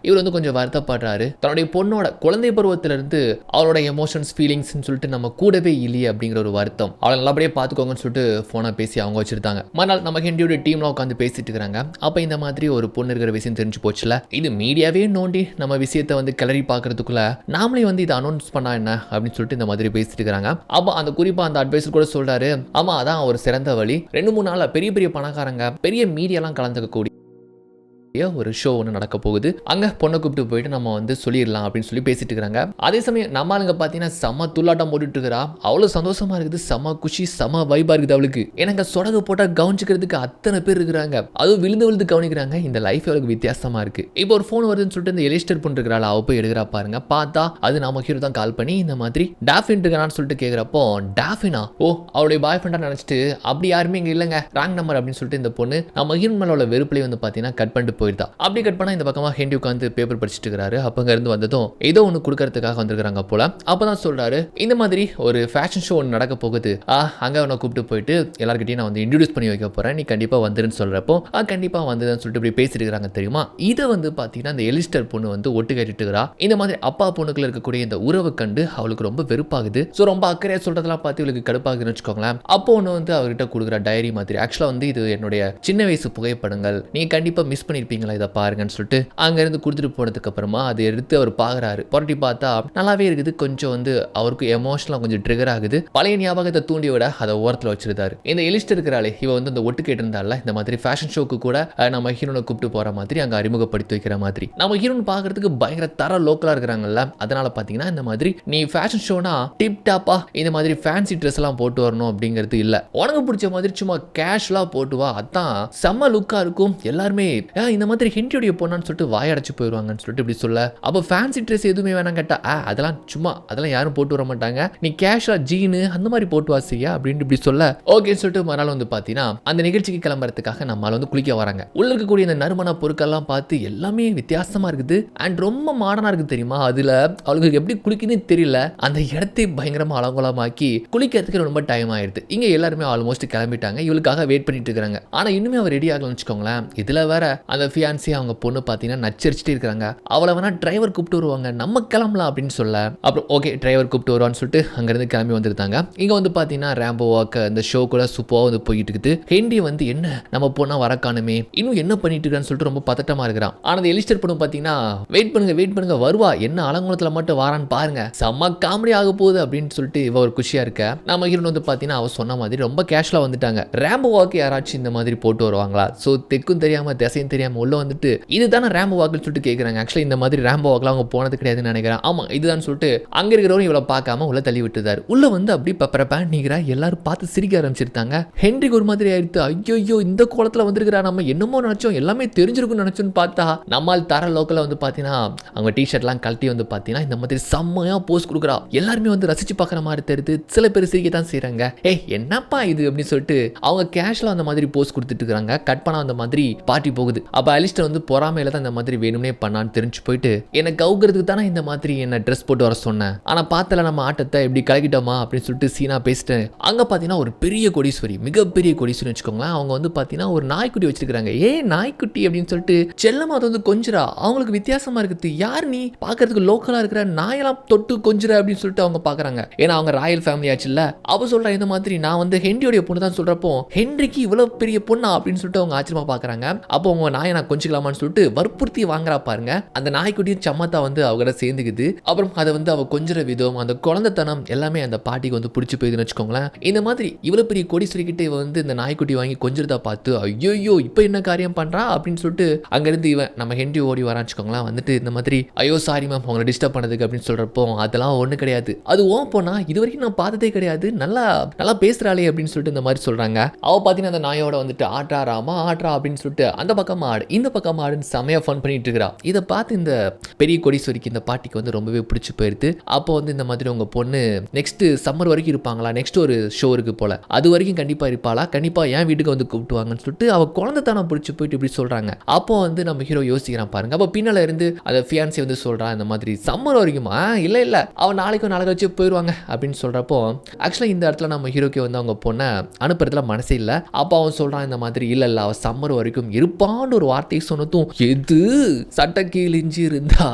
இவர் வந்து கொஞ்சம் வருத்தப்படுறாரு. தன்னுடைய பொண்ணோட குழந்தை பருவத்திலிருந்து அவரோட எமோஷன்ஸ் ஃபீலிங்ஸ் சொல்லிட்டு நம்ம கூடவே இல்லையே அப்படிங்கிற ஒரு வருத்தம், அவளை நல்லபடியே பார்த்துக்கோங்கன்னு சொல்லிட்டு போனை பேசி அவங்க வச்சிருந்தாங்க. மறுநாள் நம்ம ஹெண்டியோட டீம்ல உட்காந்து பேசிட்டு இருக்காங்க. அப்ப இந்த மாதிரி ஒரு பொண்ணு இருக்கிற விஷயம் தெரிஞ்சு போச்சுல, இது மீடியாவே நோண்டி நம்ம விஷயத்தை வந்து கிளறி பார்க்கறதுக்குள்ள நாமளே வந்து இதை அனௌன்ஸ் பண்ணா என்ன அப்படின்னு சொல்லிட்டு இந்த மாதிரி பேசிட்டு இருக்காங்க. அப்ப அந்த குறிப்பா அந்த அட்வைசர் கூட சொல்றாரு, ஆமா அதான் ஒரு சிறந்த வழி, 2-3 நாளா பெரிய பெரிய பணக்காரங்க பெரிய மீடியாலாம் கலந்துக்க கூடிய ஒரு ஷோ ஒன்று நடக்க போகுது, அங்க பொண்ணை கூப்பிட்டு போயிட்டு நம்ம வந்து சொல்லிடலாம் அப்படின்னு சொல்லி பேசிட்டு இருக்காங்க. அதே சமயம் நம்ம ஆளுங்க பாத்தீங்கன்னா செம்ம துள்ளாட்டம் போட்டுட்டு இருக்கிறா, அவ்வளவு சந்தோஷமா இருக்குது, செம்ம குஷி செம்ம வைபா இருக்குது அவளுக்கு. எனக்கு சொடகு போட்டா கவனிச்சுக்கிறதுக்கு அத்தனை பேர் இருக்கிறாங்க, அதுவும் விழுந்து கவனிக்கிறாங்க. இந்த லைஃப் அவளுக்கு வித்தியாசமா இருக்கு. இப்போ ஒரு ஃபோன் வருதுன்னு சொல்லிட்டு இந்த எலிஸ்டர் பொண்ணு இருக்கிறாள், அவ போய் எடுக்கிறா பாருங்க. பார்த்தா அது நம்ம ஹீரோ தான் கால் பண்ணி இந்த மாதிரி டாஃபின் இருக்கிறான்னு சொல்லிட்டு கேட்கிறப்போ, டாஃபினா ஓ அவளுடைய பாய் ஃப்ரெண்டா நினைச்சிட்டு அப்படி யாருமே இங்க இல்லைங்க ராங் நம்பர் அப்படின்னு சொல்லிட்டு இந்த பொண்ணு நம்ம ஹீரோ மேல உள்ள வெறுப்புலையும் வந்து பாத்தீங்கன்னா கட் பண்ணிட்டு போயிருந்தா. அப்படி கட் பண்ணா இந்த பக்கமா ஹெண்டி உட்காந்து பேப்பர் படிச்சுட்டு இருக்காரு. அப்பங்க இருந்து வந்ததும் ஏதோ ஒன்று கொடுக்கறதுக்காக வந்திருக்காங்க போல. அப்பதான் சொல்றாரு இந்த மாதிரி ஒரு ஃபேஷன் ஷோ ஒன்று நடக்க போகுது, அங்க அவனை கூப்பிட்டு போயிட்டு எல்லார்கிட்டையும் நான் வந்து இன்ட்ரோடியூஸ் பண்ணி வைக்க போறேன், நீ கண்டிப்பா வந்துருன்னு சொல்றப்போ கண்டிப்பா வந்துன்னு சொல்லிட்டு இப்படி பேசிட்டு இருக்காங்க தெரியுமா. இதை வந்து பாத்தீங்கன்னா இந்த எலிஸ்டர் பொண்ணு வந்து ஒட்டு கேட்டுட்டு இருக்கிறா. இந்த மாதிரி அப்பா பொண்ணுக்குள்ள இருக்கக்கூடிய இந்த உறவு கண்டு அவளுக்கு ரொம்ப வெறுப்பாகுது. ஸோ ரொம்ப அக்கறையா சொல்றதெல்லாம் பார்த்து இவளுக்கு கடுப்பாகுதுன்னு வச்சுக்கோங்களேன். அப்போ ஒன்று வந்து அவர்கிட்ட கொடுக்குற டைரி மாதிரி, ஆக்சுவலா வந்து இது என்னுடைய சின்ன வயசு புகைப்படங்கள், நீங்க கண்டிப்பா மிஸ் பண்ணி வாங்கியிருப்பீங்களா இதை பாருங்கன்னு சொல்லிட்டு அங்கேருந்து கொடுத்துட்டு போனதுக்கு அப்புறமா அதை எடுத்து அவர் பார்க்குறாரு. புரட்டி பார்த்தா நல்லாவே இருக்குது. கொஞ்சம் வந்து அவருக்கு எமோஷனலாக கொஞ்சம் ட்ரிகர் ஆகுது. பழைய ஞாபகத்தை தூண்டி விட அதை ஓரத்தில் வச்சிருந்தாரு. இந்த எலிஸ்ட் இருக்கிறாளே இவ வந்து இந்த ஒட்டு கேட்டிருந்தால இந்த மாதிரி ஃபேஷன் ஷோக்கு கூட நம்ம ஹீரோனை கூப்பிட்டு போற மாதிரி அங்கே அறிமுகப்படுத்தி வைக்கிற மாதிரி. நம்ம ஹீரோன் பார்க்கறதுக்கு பயங்கர தர லோக்கலாக இருக்கிறாங்கல்ல, அதனால பார்த்தீங்கன்னா இந்த மாதிரி நீ ஃபேஷன் ஷோனா டிப் டாப்பா இந்த மாதிரி ஃபேன்சி ட்ரெஸ் எல்லாம் போட்டு வரணும் அப்படிங்கிறது இல்லை. உனக்கு பிடிச்ச மாதிரி சும்மா கேஷுவலாக போட்டு வா, அதான் செம்ம லுக்காக இருக்கும். எல்லாருமே இந்த மாதிரி ஹிண்டியோடைய பொண்ணான்னு சொல்லிட்டு வாயடைச்சு போயிடுவாங்கன்னு சொல்லிட்டு இப்படி சொல்ல, அப்போ ஃபேன்சி ட்ரெஸ் எதுவுமே வேணாம் கேட்டா அதெல்லாம் சும்மா அதெல்லாம் யாரும் போட்டு வர மாட்டாங்க, நீ கேஷுவலாக ஜீனு அந்த மாதிரி போட்டு வாசியா அப்படின்னு இப்படி சொல்ல ஓகேன்னு சொல்லிட்டு மறுநாள் வந்து பார்த்தீங்கன்னா அந்த நிகழ்ச்சிக்கு கிளம்புறதுக்காக நம்மளால வந்து குளிக்க வராங்க. உள்ள இருக்கக்கூடிய இந்த நறுமண பொருட்கள்லாம் பார்த்து எல்லாமே வித்தியாசமா இருக்குது அண்ட் ரொம்ப மாடர்னா இருக்கு தெரியுமா. அதுல அவளுக்கு எப்படி குளிக்குன்னு தெரியல, அந்த இடத்தை பயங்கரமா அலங்கோலமாக்கி குளிக்கிறதுக்கு ரொம்ப டைம் ஆயிடுது. இங்க எல்லாருமே ஆல்மோஸ்ட் கிளம்பிட்டாங்க, இவளுக்காக வெயிட் பண்ணிட்டு இருக்காங்க. ஆனா இன்னுமே அவர் ரெடி ஆகலன்னு வச்சுக்கோங்களேன். இதுல வேற அந்த ஃபியான்சி அவங்க பொண்ணு பார்த்தீங்கன்னா நச்சரிச்சுட்டு இருக்காங்க. அவளை வேணா டிரைவர் கூப்பிட்டு வருவாங்க, நம்ம கிளம்பலாம் அப்படின்னு சொல்ல அப்புறம் ஓகே டிரைவர் கூப்பிட்டு வருவான்னு சொல்லிட்டு அங்கிருந்து கிளம்பி வந்துருந்தாங்க. இங்க வந்து பார்த்தீங்கன்னா ரேம்போ வாக் இந்த ஷோ கூட சூப்பராக வந்து போயிட்டு இருக்குது. ஹென்றி வந்து என்ன நம்ம பொண்ணா வர காணுமே, இன்னும் என்ன பண்ணிட்டு இருக்கான்னு சொல்லிட்டு ரொம்ப பதட்டமா இருக்கிறான். ஆனா எலிஸ்டர் பொண்ணு பார்த்தீங்கன்னா வெயிட் பண்ணுங்க வருவா, என்ன அலங்குளத்தில் மட்டும் வாரான்னு பாருங்க, செம்ம காமெடி ஆக போகுது அப்படின்னு சொல்லிட்டு இவ ஒரு குஷியா இருக்க. நம்ம ஹீரோன் வந்து பார்த்தீங்கன்னா அவ சொன்ன மாதிரி ரொம்ப கேஷுவலா வந்துட்டாங்க. ரேம்போ வாக்கு யாராச்சும் இந்த மாதிரி போட்டு வருவாங்களா? ஸோ தெற்கும் தெரியாம திசையும் தெரியாம உள்ள வந்துட்டு இதுதானே ரேம்போ வாக்குன்னு சொல்லிட்டு கேட்குறாங்க. ஆக்சுவலி இந்த மாதிரி ரேம்போ வாக்கில் அவங்க போனது கிடையாதுன்னு நினைக்கிறேன். ஆமா இதுதான் சொல்லிட்டு அங்க இருக்கிறவரும் இவளை பார்க்காம உள்ள தள்ளி விட்டுதாரு. உள்ள வந்து அப்படி பப்பரப்பேன் நீங்கிறா, எல்லாரும் பார்த்து சிரிக்க ஆரம்பிச்சிருந்தாங்க. ஹென்ரிக்கு ஒரு மாதிரி ஆயிடுத்து, ஐயோ இந்த கோலத்தில் வந்திருக்கிறா, நம்ம என்னமோ நினைச்சோம் எல்லாமே தெரிஞ்சிருக்கும்னு நினைச்சோன்னு பார்த்தா நம்மால் தர லோக்கலில் வந்து பார்த்தீங்கன்னா அவங்க டிஷர்ட்லாம் கழட்டி வந்து பார்த்தீங்கன்னா இந்த மாதிரி செம்மையா போஸ்ட் கொடுக்குறா. எல்லாருமே வந்து ரசிச்சு பார்க்குற மாதிரி தெரியுது. சில பேர் சிரிக்க தான் செய்கிறாங்க, என்னப்பா இது அப்படின்னு சொல்லிட்டு அவங்க கேஷுவலாக அந்த மாதிரி போஸ்ட் கொடுத்துட்டு இருக்காங்க. கட் பண்ண அந்த மாதிரி பார்ட்டி போகுது. அப்போ அலிஸ்டர் வந்து பொறாமையில தான் இந்த மாதிரி வேணும்னே பண்ணான்னு தெரிஞ்சு போயிட்டு என்னை கவுக்கிறதுக்கு தானே இந்த மாதிரி என்ன ட்ரெஸ் போட்டு வர சொன்னேன், ஆனால் பார்த்தல நம்ம ஆட்டத்தை எப்படி கலக்கிட்டோமா அப்படின்னு சொல்லிட்டு சீனா பேசிட்டு அங்கே பார்த்தீங்கன்னா ஒரு பெரிய கொடீஸ்வரி, மிகப்பெரிய கொடீஸ்வரி வச்சுக்கோங்களேன். அவங்க வந்து பார்த்தீங்கன்னா ஒரு நாய்க்குட்டி வச்சிருக்காங்க. நாய்க்குட்டி அப்படின்னு சொல்லிட்டு செல்லமா அதை வந்து கொஞ்சரா, அவங்களுக்கு வித்தியாசமா இருக்குது. யார் நீ பார்க்கறதுக்கு லோக்கலா இருக்கிற நாயெல்லாம் தொட்டு கொஞ்சர அப்படின்னு சொல்லிட்டு அவங்க பார்க்குறாங்க. ஏன்னா அவங்க ராயல் ஃபேமிலி ஆச்சுல்ல. அவ சொல்ற இந்த மாதிரி நான் வந்து ஹென்ரியோடைய பொண்ணு தான் சொல்றப்போ ஹென்ரிக்கு இவ்வளவு பெரிய பொண்ணா அப்படின்னு சொல்லிட்டு அவங்க ஆச்சரியமா பார்க்குறாங்க. அப்போ அவங்க நாயை நான் கொஞ்சிக்கலாமான்னு சொல்லிட்டு வற்புறுத்தி வாங்குறா பாருங்க. அந்த நாய்க்குட்டியும் சம்மத்தா வந்து அவங்கள சேர்ந்துக்குது. அப்புறம் அதை வந்து அவ கொஞ்சர விதம், அந்த குழந்தைத்தனம் எல்லாமே அந்த பாட்டிக்கு வந்து பிடிச்சி போயிடுதுன்னு வச்சுக்கோங்களேன். இந்த மாதிரி இவ்வளவு பெரிய கோடீஸ்வரி கிட்ட வந்து இந்த நாய்க்குட்டி வாங்கி கொஞ்சிருந்தா பார்த்து ஐயோ இப்போ என்ன காரியம் பண்றா அப்படின்னு சொல்லிட்டு அங்கிருந்து இவன் நம்ம ஹென்றி ஓடி வரான்னு வச்சுக்கோங்களேன். வந்துட்டு இந்த மாதிரி ஐயோ சாரி மேம் உங்களை டிஸ்டர்ப் பண்ணதுக்கு அப்படின்னு சொல்றப்போ அதெல்லாம் ஒன்றும் கிடையாது, அது ஓன் போனா இது வரைக்கும் நான் பார்த்ததே கிடையாது, நல்லா நல்லா பேசுறாளே அப்படின்னு சொல்லிட்டு இந்த மாதிரி சொல்றாங்க. அவ பார்த்தீங்கன்னா அந்த நாயோட வந்துட்டு ஆட்றாராமா ஆட்றா அப்படின்னு சொல்லிட்டு அந்த பக்கம் ஆடு இந்த பக்கம் ஆடுன்னு செமையா ஃபன் பண்ணிட்டு இருக்கிறா. இதை பார்த்து இந்த பெரிய கொடீஸ்வரிக்கு இந்த பாட்டிக்கு வந்து ரொம்பவே பிடிச்சி போயிருது. அப்போ வந்து இந்த மாதிரி உங்க பொண்ணு நெக்ஸ்ட் சம்மர் வரைக்கும் இருப்பாங்களா, நெக்ஸ்ட் ஒரு ஷோ இருக்கு போல, அது வரைக்கும் கண்டிப்பா இருப்பாளா, கண்டிப்பா என் வீட்டுக்கு வந்து கூப்பிட்டுவாங்கன்னு சொல்லிட்டு அவ குழந்தைத்தான பிடிச்சி போயிட்டு இப்படி சொல்றாங்க. அப்போ வந்து நம்ம ஹீரோ யோசிக்கிறான் பாருங்க. அப்போ பின்னால இருந்து அந்த ஃபியான்சி வந்து சொல்றான் இந்த மாதிரி சம்மர் வரைக்குமா, இல்ல அவ நாளைக்கு வச்சு போயிடுவாங்க அப்படின்னு சொல்றப்போ ஆக்சுவலா இந்த இடத்துல நம்ம ஹீரோக்கு வந்து அவங்க பொண்ணை அனுப்புறதுல மனசே இல்லை. அப்போ அவன் சொல்றான் இந்த மாதிரி இல்ல அவ சம்மர் வரைக்கும் இருப்பான்னு ஒரு வார்த்தையை சொன்னதும் எது சட்டை கீழிஞ்சி இருந்தா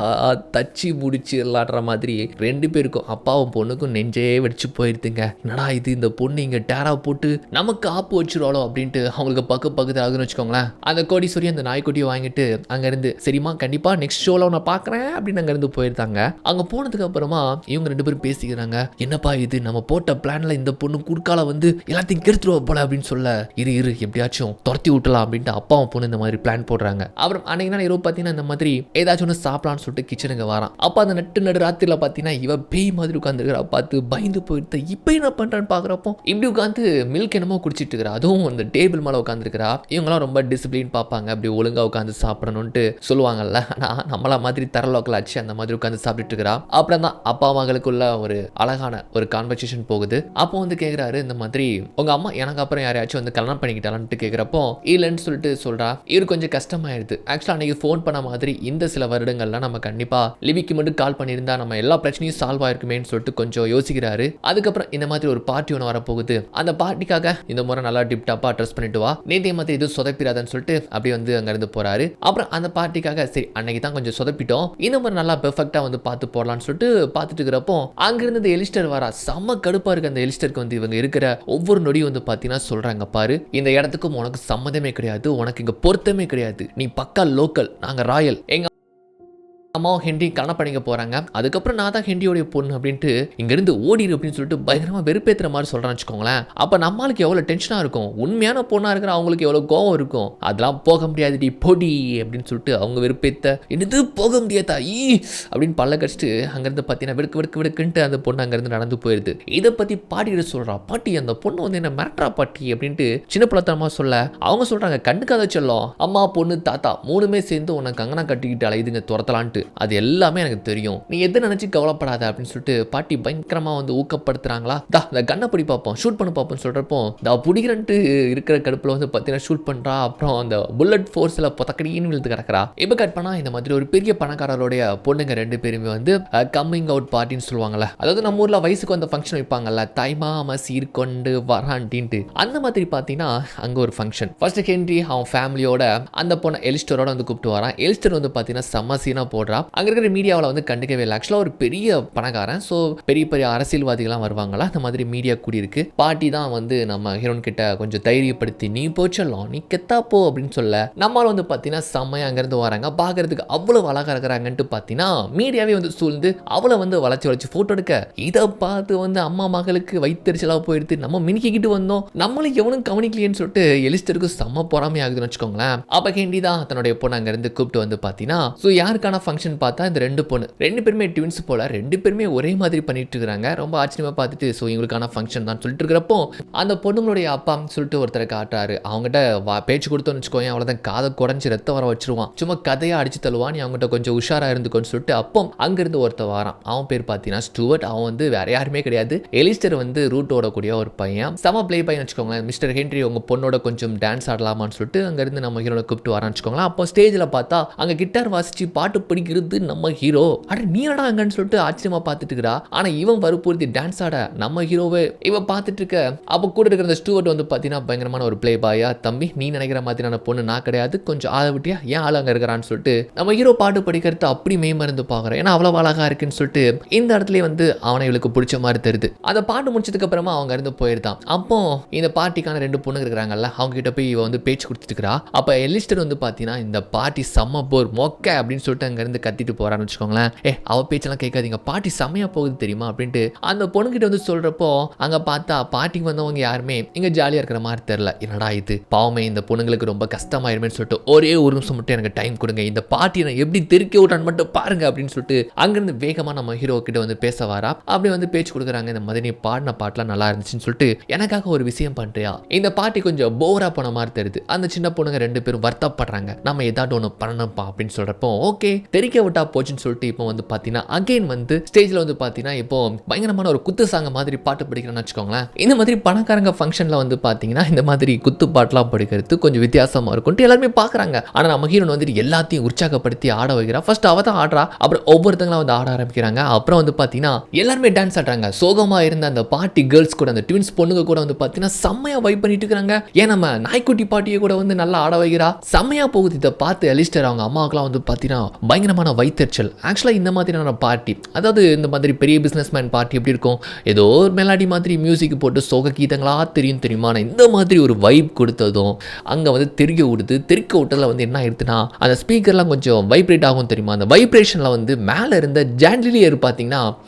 தச்சி முடிச்சிடலான்ற மாதிரி ரெண்டு பேருக்கும் அப்பாவும் பொண்ணுக்கும் நெஞ்சே வெடிச்சு போயிருதுங்க. என்னடா இது இந்த பொண்ணு இங்க டேரா போட்டு நமக்கு ஆப்பு வச்சிருவாளோ அப்படின்ட்டு அவங்களுக்கு பக்கத்து ஆகுதுன்னு வச்சுக்கோங்களேன். அந்த கோடீஸ்வரி அந்த நாய்க்குட்டியை வாங்கிட்டு அங்கிருந்து சரிமா கண்டிப்பா நெக்ஸ்ட் ஷோல நான் பாக்குறேன் அப்படின்னு அங்கிருந்து போயிருந்தாங்க. அங்க போனதுக்கு அப்புறமா இவங்க ரெண்டு பேரும் பேசிக்கிறாங்க. என்னப்பா இது நம்ம போட்ட பிளான்ல இந்த பொண்ணு குறுக்கால வந்து எல்லாத்தையும் கெடுத்துருவா போல அப்படின்னு சொல்ல இரு எப்படியாச்சும் துரத்தி விட்டலாம் அப்படின்ட்டு அப்பாவும் பொண்ணு இந்த மாதிரி பிளான் போடுறாங்க. அப்புறம் அன்னைக்கு நாள் இரவு பார்த்தீங்கன்னா இந்த மாதிரி ஏதாச்சும் ஒன்று சாப்பிடலான்னு சொல்லிட்டு கிச்சனுக்கு வரான். அப்போ அந்த நடு ராத்திரில பார்த்தீங்கன்னா இவ பேய் மாதிரி உட்காந்துருக்கிறா. பார்த்து பயந்து போயிட்டு இப்போ என்ன பண்றான்னு பாக்குறப்போ இப்படி உட்காந்து மில்க் என்னமோ குடிச்சிட்டு இருக்கிறா. அதுவும் அந்த டேபிள் மேல உட்காந்துருக்கிறா. இவங்களாம் ரொம்ப டிசிப்ளின் பார்ப்பாங்க, அப்படி ஒழுங்கா உட்காந்து சாப்பிடணும்ட்டு சொல்லுவாங்கல்ல. ஆனால் நம்மள மாதிரி தரலோக்கல் ஆச்சு அந்த மாதிரி உட்காந்து சாப்பிட்டுட்டு இருக்கிறா. அப்புறம் தான் அப்பா மகளுக்குள்ள ஒரு அழகான ஒரு கான்வர்சேஷன் போகுது. அப்போ வந்து கேட்குறாரு இந்த மாதிரி உங்க அம்மா எனக்கு அப்புறம் யாரையாச்சும் வந்து கல்யாணம் பண்ணிக்கிட்டாலான்ட்டு கேட்குறப்போ இல்லைன்னு சொல்லிட்டு சொல்றா. இவரு கொஞ்சம் கஷ்டமாயிடுது. ஆக்சுவலாக அன்னைக்கு ஃபோன் பண்ண மாதிரி இந்த சில வருடங்கள்லாம் நம்ம கண்டிப்பா லிவிக்கு மட்டும் கால் பண்ணியிருந்தா நம்ம எல்லா பிரச்சனையும் சால்வ் ஆயிருக்குமேன்னு சொல்லிட்டு கொஞ்சம் யோசிக்கிறாரு. அதுக்கப்புறம் இந்த மாதிரி ஒரு பார்ட்டி ஒன்று வரப்போகுது. அந்த பார்ட்டிக்காக இந்த முறை நல்லா டிப் டாப்பா ட்ரெஸ் பண்ணிட்டு வா, நேற்றைய மாதிரி எதுவும் சொதப்பிடாதான்னு சொல்லிட்டு அப்படியே வந்து அங்கிருந்து போறாரு. அப்புறம் அந்த பார்ட்டிக்காக சரி அன்னைக்கு தான் கொஞ்சம் சொதப்பிட்டோம், இந்த மாதிரி நல்லா பெர்ஃபெக்டா வந்து பார்த்து போடலான்னு சொல்லிட்டு பார்த்துட்டு இருக்கிறப்போ அங்கிருந்து இந்த எலிஸ்டர் வரா. செம்ம கடுப்பா இருக்கு அந்த எலிஸ்டருக்கு. வந்து இவங்க இருக்கிற ஒவ்வொரு நொடியும் வந்து பார்த்தீங்கன்னா சொல்றாங்க பாரு இந்த இடத்துக்கும் உனக்கு சம்மந்தமே கிடையாது, உனக்கு இங்க பொருத்தமே கிடையாது கிடையாது, நீ பக்கா லோக்கல், நாங்கள் ராயல், எங்கள் அம்மாவும் ஹென்றி கல்யாணம் பண்ணிக்க போகிறாங்க, அதுக்கப்புறம் நான் தான் ஹென்ரியோடைய பொண்ணு அப்படின்ட்டு இங்கேருந்து ஓடிடு அப்படின்னு சொல்லிட்டு பயங்கரமாக வெறுப்பேற்றுற மாதிரி சொல்கிறான்னு வச்சுக்கோங்களேன். அப்போ நம்மளுக்கு எவ்வளோ டென்ஷனாக இருக்கும், உண்மையான பொண்ணாக இருக்கிற அவங்களுக்கு எவ்வளோ கோவம் இருக்கும். அதெல்லாம் போக முடியாது டி பொடி அப்படின்னு சொல்லிட்டு அவங்க வெறுப்பேற்ற, என்னது போக முடியாதா ஈ அப்படின்னு பல்ல கடிச்சிட்டு அங்கேருந்து பார்த்தீங்கன்னா வெடுக்குன்ட்டு அந்த பொண்ணு அங்கேருந்து நடந்து போயிடுது. இதை பற்றி பாட்டிகிட்ட சொல்கிறா, பாட்டி அந்த பொண்ணு வந்து என்ன மிரட்டுறா பாட்டி அப்படின்ட்டு சின்ன பிள்ளைத்தனமாக சொல்ல, அவங்க சொல்கிறாங்க கண்டுக்காத செல்லம், அம்மா பொண்ணு தாத்தா மூணுமே சேர்ந்து உன்னை கங்கனா கட்டிக்கிட்டு அலையுதுங்க துரத்தலான்ட்டு, அது எல்லாமே எனக்கு தெரியும், நீ எதை நினைச்சு கவலைப்படாத அப்படின்னு சொல்லிட்டு பாட்டி பயங்கரமா வந்து ஊக்கப்படுத்துறாங்களா. இந்த கண்ணை பிடி பார்ப்போம், ஷூட் பண்ண பார்ப்போம் சொல்றப்போ பிடிக்கிறன்ட்டு இருக்கிற கடுப்புல வந்து பார்த்தீங்கன்னா ஷூட் பண்றா. அப்புறம் அந்த புல்லட் ஃபோர்ஸ்ல பொத்தக்கடின்னு விழுந்து கிடக்கிறா. இப்போ கட் பண்ணா இந்த மாதிரி ஒரு பெரிய பணக்காரருடைய பொண்ணுங்க 2 பேருமே வந்து கம்மிங் அவுட் பார்ட்டின்னு சொல்லுவாங்கல்ல, அதாவது நம்ம ஊர்ல வயசுக்கு வந்த ஃபங்க்ஷன் வைப்பாங்கல்ல, தாய்மாம சீர்கொண்டு வரான்ட்டு, அந்த மாதிரி பார்த்தீங்கன்னா அங்க ஒரு ஃபங்க்ஷன். ஃபர்ஸ்ட் ஹென்றி அவன் ஃபேமிலியோட அந்த பொண்ணை எலிஸ்டரோட வந்து கூப்பிட்டு வரான். எலிஸ்டர் வந்து பார்த்தீங்கன்னா செம்ம சீனா போடுறா. அங்க இருக்கிற மீடியாவில் வந்து கண்டுக்கவே இல்லை. ஆக்சுவலாக ஒரு பெரிய பணக்காரன், ஸோ பெரிய பெரிய அரசியல்வாதிகள்லாம் வருவாங்களா, அந்த மாதிரி மீடியா கூடியிருக்கு. பாட்டி தான் வந்து நம்ம ஹீரோன் கிட்ட கொஞ்சம் தைரியப்படுத்தி, நீ போச்சலாம், நீ கெத்தா போ அப்படின்னு சொல்ல, நம்மளால் வந்து பார்த்தீங்கன்னா செம்மையாக அங்கேருந்து வராங்க. பார்க்கறதுக்கு அவ்வளோ அழகாக இருக்கிறாங்கன்ட்டு பார்த்தீங்கன்னா மீடியாவே வந்து சூழ்ந்து அவளை வந்து வளைச்சி ஃபோட்டோ எடுக்க, இதை பார்த்து வந்து அம்மா மகளுக்கு வைத்தறிச்சலாக போயிடுது. நம்ம மினிக்கிட்டு வந்தோம், நம்மளும் எவனும் கவனிக்கலையேன்னு சொல்லிட்டு எலிஸ்டருக்கு செம்ம பொறாமை ஆகுதுன்னு வச்சுக்கோங்களேன். அப்போ ஹென்றி தான் தன்னுடைய பொண்ணு அங்கேருந்து கூப்பிட்டு வந்து பார்த்தீங்கன்னா, ஸோ யாருக்கான ஃபங்க்ஷன் பார்த்தா இந்த 2 பொண்ணு 2 பேருமே ட்வின்ஸ் போல, 2 பேருமே ஒரே மாதிரி பண்ணிட்டு இருக்காங்க. ரொம்ப ஆச்சரியமா பார்த்துட்டு, ஸோ இவங்களுக்கான ஃபங்க்ஷன் தான் சொல்லிட்டு இருக்கிறப்போ அந்த பொண்ணுங்களுடைய அப்பா சொல்லிட்டு ஒருத்தரை காட்டுறாரு. அவங்ககிட்ட பேச்சு கொடுத்தோன்னு வச்சுக்கோங்க, அவ்வளோதான் காதை குறைஞ்சி ரத்தம் வர வச்சிருவான், சும்மா கதையா அடிச்சு தள்ளுவான், நீ அவங்ககிட்ட கொஞ்சம் உஷாரா இருந்துக்கோன்னு சொல்லிட்டு அப்போ அங்கிருந்து ஒருத்தர் வரான். அவன் பேர் பார்த்தீங்கன்னா ஸ்டூவர்ட். அவன் வந்து வேற யாருமே கிடையாது, எலிஸ்டர் வந்து ரூட் ஓடக்கூடிய ஒரு பையன், செம பிளே பையன் வச்சுக்கோங்களேன். மிஸ்டர் ஹென்றி உங்க பொண்ணோட கொஞ்சம் டான்ஸ் ஆடலாமான்னு சொல்லிட்டு அங்கிருந்து நம்ம ஹீரோனை கூப்பிட்டு வரான்னு வச்சுக்கோங்களேன். அப்போ ஸ்டேஜில் பார்த்தா அங்கே கிட்டார் வாசிச்சு பாட்டு படிக்கிறது நம்ம ஹீரோ. அட நீ என்னடா அங்கன்னு சொல்லிட்டு ஆச்சரியமா பார்த்துட்டு இருக்கா. ஆனா இவன் வற்புறுத்தி டான்ஸ் ஆட நம்ம ஹீரோவே இவன் பார்த்துட்டு இருக்க. அப்போ கூட இருக்கிற அந்த ஸ்டூவர்ட் வந்து பார்த்தீங்கன்னா பயங்கரமான ஒரு பிளே பாயா, தம்பி நீ நினைக்கிற மாதிரியான பொண்ணு நான் கிடையாது, கொஞ்சம் ஆள விட்டியா, ஏன் ஆள் அங்கே இருக்கிறான்னு சொல்லிட்டு நம்ம ஹீரோ பாட்டு படிக்கிறது அப்படி மேமருந்து பார்க்குறேன். ஏன்னா அவ்வளோ அழகா இருக்குன்னு சொல்லிட்டு இந்த இடத்துல வந்து அவனை இவளுக்கு பிடிச்ச மாதிரி தெரியுது. அந்த பாட்டு முடிச்சதுக்கு அப்புறமா அவங்க இருந்து போயிருந்தான். அப்போ இந்த பார்ட்டிக்கான 2 பொண்ணுங்க இருக்கிறாங்கல்ல, அவங்க கிட்ட போய் இவ வந்து பேச்சு கொடுத்துட்டு இருக்கிறா. அப்போ எலிஸ்டர் வந்து பார்த்தீங்கன்னா இந்த பார்ட்டி செம்ம போர் மொக்க அப்படின்னு சொல்லிட்டு அங்க இருந்து கத்திட்டு போறான்னு வச்சுக்கோங்களேன். அவ பேச்செல்லாம் கேட்காதீங்க, பாட்டி செம்மையா போகுது தெரியுமா அப்படின்ட்டு அந்த பொண்ணுகிட்ட வந்து சொல்றப்போ அங்க பார்த்தா பாட்டிக்கு வந்தவங்க யாருமே இங்க ஜாலியா இருக்கிற மாதிரி தெரியல. என்னடா இது பாவமே, இந்த பொண்ணுங்களுக்கு ரொம்ப கஷ்டமாயிருமே சொல்லிட்டு ஒரே ஒரு நிமிஷம் மட்டும் எனக்கு டைம் கொடுங்க, இந்த பாட்டி நான் எப்படி தெருக்கி விட்டான்னு மட்டும் பாருங்க அப்படின்னு சொல்லிட்டு அங்கிருந்து வேகமா நம்ம ஹீரோ கிட்ட வந்து பேச வரா. அப்படி வந்து பேச்சு கொடுக்குறாங்க. இந்த மாதிரி நீ பாடின பாட்டுலாம் நல்லா இருந்துச்சுன்னு சொல்லிட்டு எனக்காக ஒரு விஷயம் பண்றியா. இந்த பாட்டி கொஞ்சம் போரா போன மாதிரி தெரியுது. அந்த சின்ன பொண்ணுங்க 2 பேரும் வருத்தப்படுறாங்க, நம்ம ஏதாவது ஒன்று பண்ணணும்ப்பா அப்படின்னு சொல்றப்போ ஓகே தெரிக்க விட்டா போச்சுன்னு சொல்லிட்டு இப்போ வந்து பார்த்தீங்கன்னா அகைன் வந்து ஸ்டேஜில் வந்து பார்த்தீங்கன்னா இப்போ பயங்கரமான ஒரு குத்து சாங்க மாதிரி பாட்டு படிக்கிறேன்னு வச்சுக்கோங்களேன். இந்த மாதிரி பணக்காரங்க ஃபங்க்ஷனில் வந்து பார்த்தீங்கன்னா இந்த மாதிரி குத்து பாட்டுலாம் படிக்கிறது கொஞ்சம் வித்தியாசமாக இருக்கும்ட்டு எல்லாருமே பார்க்குறாங்க. ஆனால் நம்ம ஹீரோன் வந்துட்டு எல்லாத்தையும் உற்சாகப்படுத்தி ஆட வைக்கிறா. ஃபர்ஸ்ட் அவ தான் ஆடுறா, அப்புறம் ஒவ்வொருத்தங்களும் வந்து ஆட ஆரம்பிக்கிறாங்க. அப்புறம் வந்து பார்த்தீங்கன்னா எல்லாருமே டான்ஸ் ஆடுறாங்க. சோகமாக இருந்த அந்த பார்ட்டி கேர்ள்ஸ் கூட அந்த ட்வின்ஸ் பொண்ணுங்க கூட வந்து பார்த்தீங்கன்னா செம்மையாக வைப் பண்ணிட்டு இருக்காங்க. ஏன் நம்ம நாய்க்குட்டி பாட்டியை கூட வந்து நல்லா ஆட வைக்கிறா, செம்மையாக போகுது. இதை பார்த்து எலிஸ்டர் அவங்க அம்மாவுக்குலாம் வந்து பார்த்தீங்கன்னா பயங்கரமான வைத்தறிச்சல். ஆக்சுவலாக இந்த மாதிரியான பார்ட்டி, அதாவது இந்த மாதிரி பெரிய பிஸ்னஸ் மேன் பார்ட்டி எப்படி இருக்கும், ஏதோ ஒரு மெலாடி மாதிரி மியூசிக் போட்டு சோக கீதங்களா தெரியுமா, இந்த மாதிரி ஒரு வைப் கொடுத்ததும் அங்கே வந்து தெரிய விட்டதில் வந்து என்ன ஆயிடுதுன்னா அந்த ஸ்பீக்கர்லாம் கொஞ்சம் வைப்ரேட் ஆகும் தெரியுமா. அந்த வைப்ரேஷனில் வந்து மேலே இருந்த ஜாண்டிலியர் பார்த்தீங்கன்னா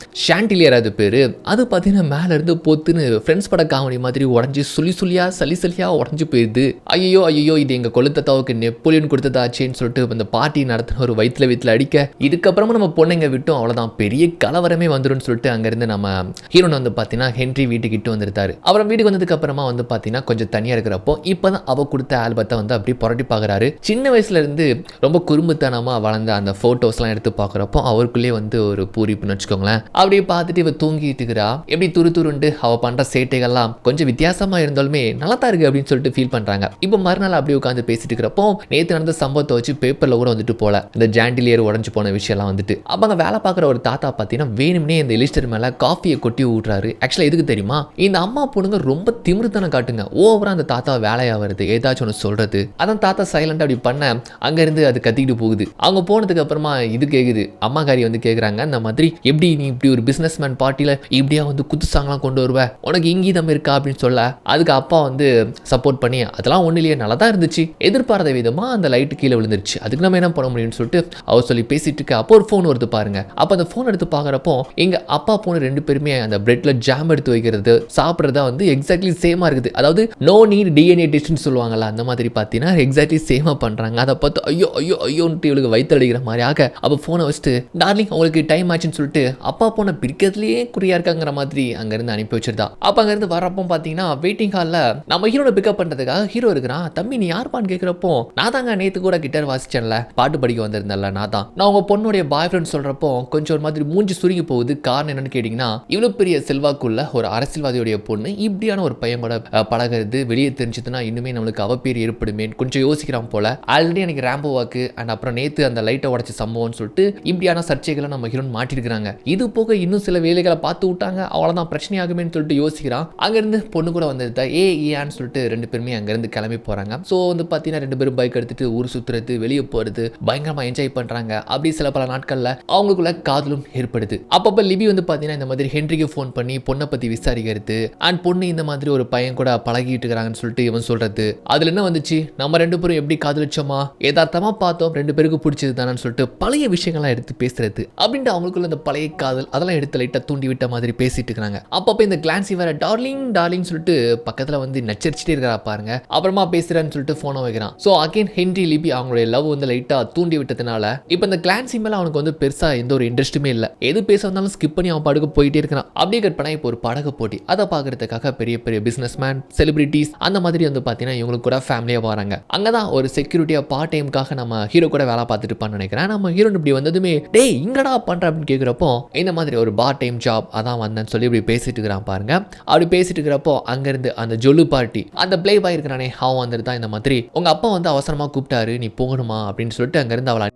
ஷாண்டிலியர் அது பேர், அது பார்த்தீங்கன்னா மேலே இருந்து போத்துன்னு ஃப்ரெண்ட்ஸ் பட காமெடி மாதிரி உடஞ்சி சலியாக உடஞ்சி போயிடுது. ஐயோ இது எங்கள் கொளுத்தத்தாவுக்கு நெப்போலியன் கொடுத்ததாச்சேன்னு சொல்லிட்டு அந்த பார்ட்டி நடத்தின ஒரு வயிற்றுல அடிக்க, இதுக்கப்புறமா நம்ம பொண்ணுங்க விட்டோம் அவ்வளோதான் பெரிய கலவரமே வந்துடும் சொல்லிட்டு அங்கேருந்து நம்ம ஹீரோன் வந்து பார்த்தீங்கன்னா ஹென்றி வீட்டுக்கிட்டு வந்துருந்தாரு. அப்புறம் வீட்டுக்கு வந்ததுக்கு அப்புறமா வந்து பார்த்தீங்கன்னா கொஞ்சம் தனியாக இருக்கிறப்போ இப்போ தான் அவ கொடுத்த ஆல்பத்தை வந்து அப்படி புரட்டி பார்க்குறாரு. சின்ன வயசுல இருந்து ரொம்ப குறும்புத்தனமாக வளர்ந்த அந்த ஃபோட்டோஸ்லாம் எடுத்து பார்க்குறப்போ அவருக்குள்ளே வந்து ஒரு பூரிப்புன்னு வச்சுக்கோங்களேன். அப்படியே பார்த்துட்டு இவ தூங்கிட்டு இருக்கிறா. எப்படி துருண்டு அவ பண்ணுற சேட்டைகள்லாம் கொஞ்சம் வித்தியாசமாக இருந்தாலுமே நல்லா தான் இருக்கு அப்படின்னு சொல்லிட்டு ஃபீல் பண்ணுறாங்க. இப்போ மறுநாள் அப்படியே உட்காந்து பேசிட்டு இருக்கிறப்போ நேற்று நடந்த சம்பவத்தை வச்சு பேப்பரில் கூட வந்துட்டு போல இந்த ஜாண்டிலியர் உடஞ்சு போன விஷயம்லாம் வந்துட்டு அப்போ அங்கே வேலை பார்க்குற ஒரு தாத்தா பார்த்தீங்கன்னா வேணும்னே இந்த எலிஸ்டர் மேலே காஃபியை கொட்டி விட்றாரு. ஆக்சுவலாக எதுக்கு தெரியுமா, இந்த அம்மா பொண்ணுங்க ரொம்ப திமிருத்தனம் காட்டுங்க. ஓவரா அந்த தாத்தா வேலையா வருது, ஏதாச்சும் ஒன்று சொல்றது. அதான் தாத்தா சைலண்டா அப்படி பண்ண அங்கேருந்து அது கத்திக்கிட்டு போகுது. அவங்க போனதுக்கு அப்புறமா இது கேட்குது, அம்மாக்காரி வந்து கேட்குறாங்க, இந்த மாதிரி எப்படி நீ இப்படி ஒரு பிஸ்னஸ் மேன் பார்ட்டியில் இப்படியா வந்து குத்துசாங்கலாம் கொண்டு வருவ, உனக்கு இங்கீதம் இருக்கா அப்படின்னு சொல்ல அதுக்கு அப்பா வந்து சப்போர்ட் பண்ணி அதெல்லாம் ஒன்றும் இல்லையே நல்லா தான் இருந்துச்சு, எதிர்பாராத விதமாக அந்த லைட்டு கீழே விழுந்துருச்சு, அதுக்கு நம்ம என்ன பண்ண முடியும்னு சொல்லிட்டு அவர் சொல்லி பேசிட்டு இருக்க. அப்போ ஒரு ஃபோன் வருது பாருங்க. அப்போ அந்த ஃபோன் எடுத்து பார்க்குறப்போ எங்க அப்பா பொண்ணு ரெண்டு பேருமே அந்த பிரெட்ல ஜாம் எடுத்து வைக்கிறது சாப்பிட்றதா வந்து எக்ஸாக்ட்லி சேமா இருக்குது. அதாவது நோ நீட் டிஎன்ஏ டெஸ்ட்னு சொல்லுவாங்கல்ல, அந்த மாதிரி பார்த்தீங்கன்னா எக்ஸாக்ட்லி சேமா பண்றாங்க. அதை பார்த்து ஐயோ ஐயோ ஐயோன்ட்டு இவளுக்கு வயிற்றடிக்கிற மாதிரி ஆக அப்போ ஃபோனை வச்சுட்டு டார்லிங் உங்களுக்கு டைம் ஆச்சுன்னு சொல்லிட்டு அப்பா பொண்ணை பிரிக்கிறதுலேயே குறியா இருக்காங்கிற மாதிரி அங்கேருந்து அனுப்பி வச்சிருந்தா. அப்போ அங்கேருந்து வரப்போ பார்த்தீங்கன்னா வெயிட்டிங் ஹாலில் நம்ம ஹீரோனை பிக்கப் பண்ணுறதுக்காக ஹீரோ இருக்கிறான். தம்பி நீ யாருப்பான்னு கேட்குறப்போ நான் தாங்க நேற்று கூட கிட்டார் வாசிச்சேன்ல, பாட்டு படிக்க வந்திருந்தேன்ல நான் உங்க பொண்ணுடைய பாய் ஃப்ரெண்ட் சொல்றப்போ கொஞ்சம் ஒரு மாதிரி மூஞ்சி சுருங்கி போகுது. காரணம் என்னன்னு கேட்டீங்கன்னா இவ்வளவு பெரிய செல்வாக்குள்ள ஒரு அரசியல்வாதியுடைய பொண்ணு இப்படியான ஒரு பையன் கூட பழகிறது வெளியே தெரிஞ்சதுன்னா இன்னுமே நம்மளுக்கு அவப்பேர் ஏற்படுமே கொஞ்சம் யோசிக்கிறான் போல. ஆல்ரெடி எனக்கு ரேம்போ வாக்கு அண்ட் அப்புறம் நேத்து அந்த லைட்டை உடச்ச சம்பவம்னு சொல்லிட்டு இப்படியான சர்ச்சைகளை நம்ம ஹீரோன் மாட்டிருக்காங்க. இது போக இன்னும் சில வேலைகளை பார்த்து விட்டாங்க, அவ்வளவுதான் பிரச்சனையாகுமேன்னு சொல்லிட்டு யோசிக்கிறான். அங்கிருந்து பொண்ணு கூட வந்தது ஏன்னு சொல்லிட்டு ரெண்டு பேருமே அங்கிருந்து கிளம்பி போறாங்க. ஸோ வந்து பார்த்தீங்கன்னா ரெண்டு பேரும் பைக் எடுத்துட்டு ஊர் சுத்துறது வெளியே போறது பயங்கரமா என்ஜாய் பண்றாங்க. அப்படி சில பல நாட்கள்ல அவங்களுக்குள்ள காதலும் ஏற்படுது. அப்பப்ப லிபி வந்து பார்த்தீங்கன்னா இந்த மாதிரி ஹென்ரிக்கு ஃபோன் பண்ணி பொண்ணை பத்தி விசாரிக்கிறது அண்ட் பொண்ணு இந்த மாதிரி ஒரு பையன் கூட பழகிட்டு இருக்கிறாங்கன்னு சொல்லிட்டு இவன் சொல்றது. அதுல என்ன வந்துச்சு, நம்ம ரெண்டு பேரும் எப்படி காதலிச்சோமா, யதார்த்தமா பார்த்தோம், ரெண்டு பேருக்கு பிடிச்சது தானு சொல்லிட்டு பழைய விஷயங்கள்லாம் எடுத்து பேசுறது அப்படின்ட்டு அவங்களுக்குள்ள இந்த பழைய காதல் அதெல்லாம் எடுத்து லைட்டா தூண்டி விட்ட மாதிரி பேசிட்டு இருக்காங்க. அப்பப்ப இந்த கிளான்சி வேற டார்லிங் டார்லிங் சொல்லிட்டு பக்கத்துல வந்து நச்சரிச்சுட்டே இருக்கிறா பாருங்க. அப்புறமா பேசுறான்னு சொல்லிட்டு போனை வைக்கிறான். ஸோ அகைன் ஹென்ரி லிபி அவங்களுடைய லவ் வந்து லைட்டா தூண்டி விட்டதுனால இப்போ இந்த கிளான்சி மேல அவனுக்கு வந்து பெருசா எந்த ஒரு இன்ட்ரெஸ்ட்டுமே இல்லை. எது பேச வந்தாலும் ஸ்கிப் பண்ணி அவன் படகு போயிட்டே இருக்கிறான். அப்படியே கட் பண்ணா இப்போ ஒரு படகு போட்டி அதை பார்க்கறதுக்காக பெரிய பெரிய பிசினஸ் மேன் செலிபிரிட்டிஸ் அந்த மாதிரி வந்து பார்த்தீங்கன்னா இவங்களுக்கு கூட ஃபேமிலியாக வராங்க. அங்கதான் ஒரு செக்யூரிட்டியா பார்ட் டைமுக்காக நம்ம ஹீரோ கூட வேலை பார்த்துட்டு இருப்பான்னு நினைக்கிறேன். நம்ம ஹீரோ இப்படி வந்ததுமே டேய் இங்கடா பண்ற அப்படின்னு கேட்குறப்போ இந்த மாதிரி ஒரு பார்ட் டைம் ஜாப் அதான் வந்தேன்னு சொல்லி இப்படி பேசிட்டு இருக்கிறான் பாருங்க. அப்படி பேசிட்டு இருக்கிறப்போ அங்கிருந்து அந்த ஜொல்லு பார்ட்டி அந்த பிளே பாய் இருக்கிறானே அவன் வந்துட்டு தான் இந்த மாதிரி உங்க அப்பா வந்து அவசரமா கூப்பிட்டாரு நீ போகணுமா அப்படின்னு சொல்லிட்டு அங்கிருந்து அவளை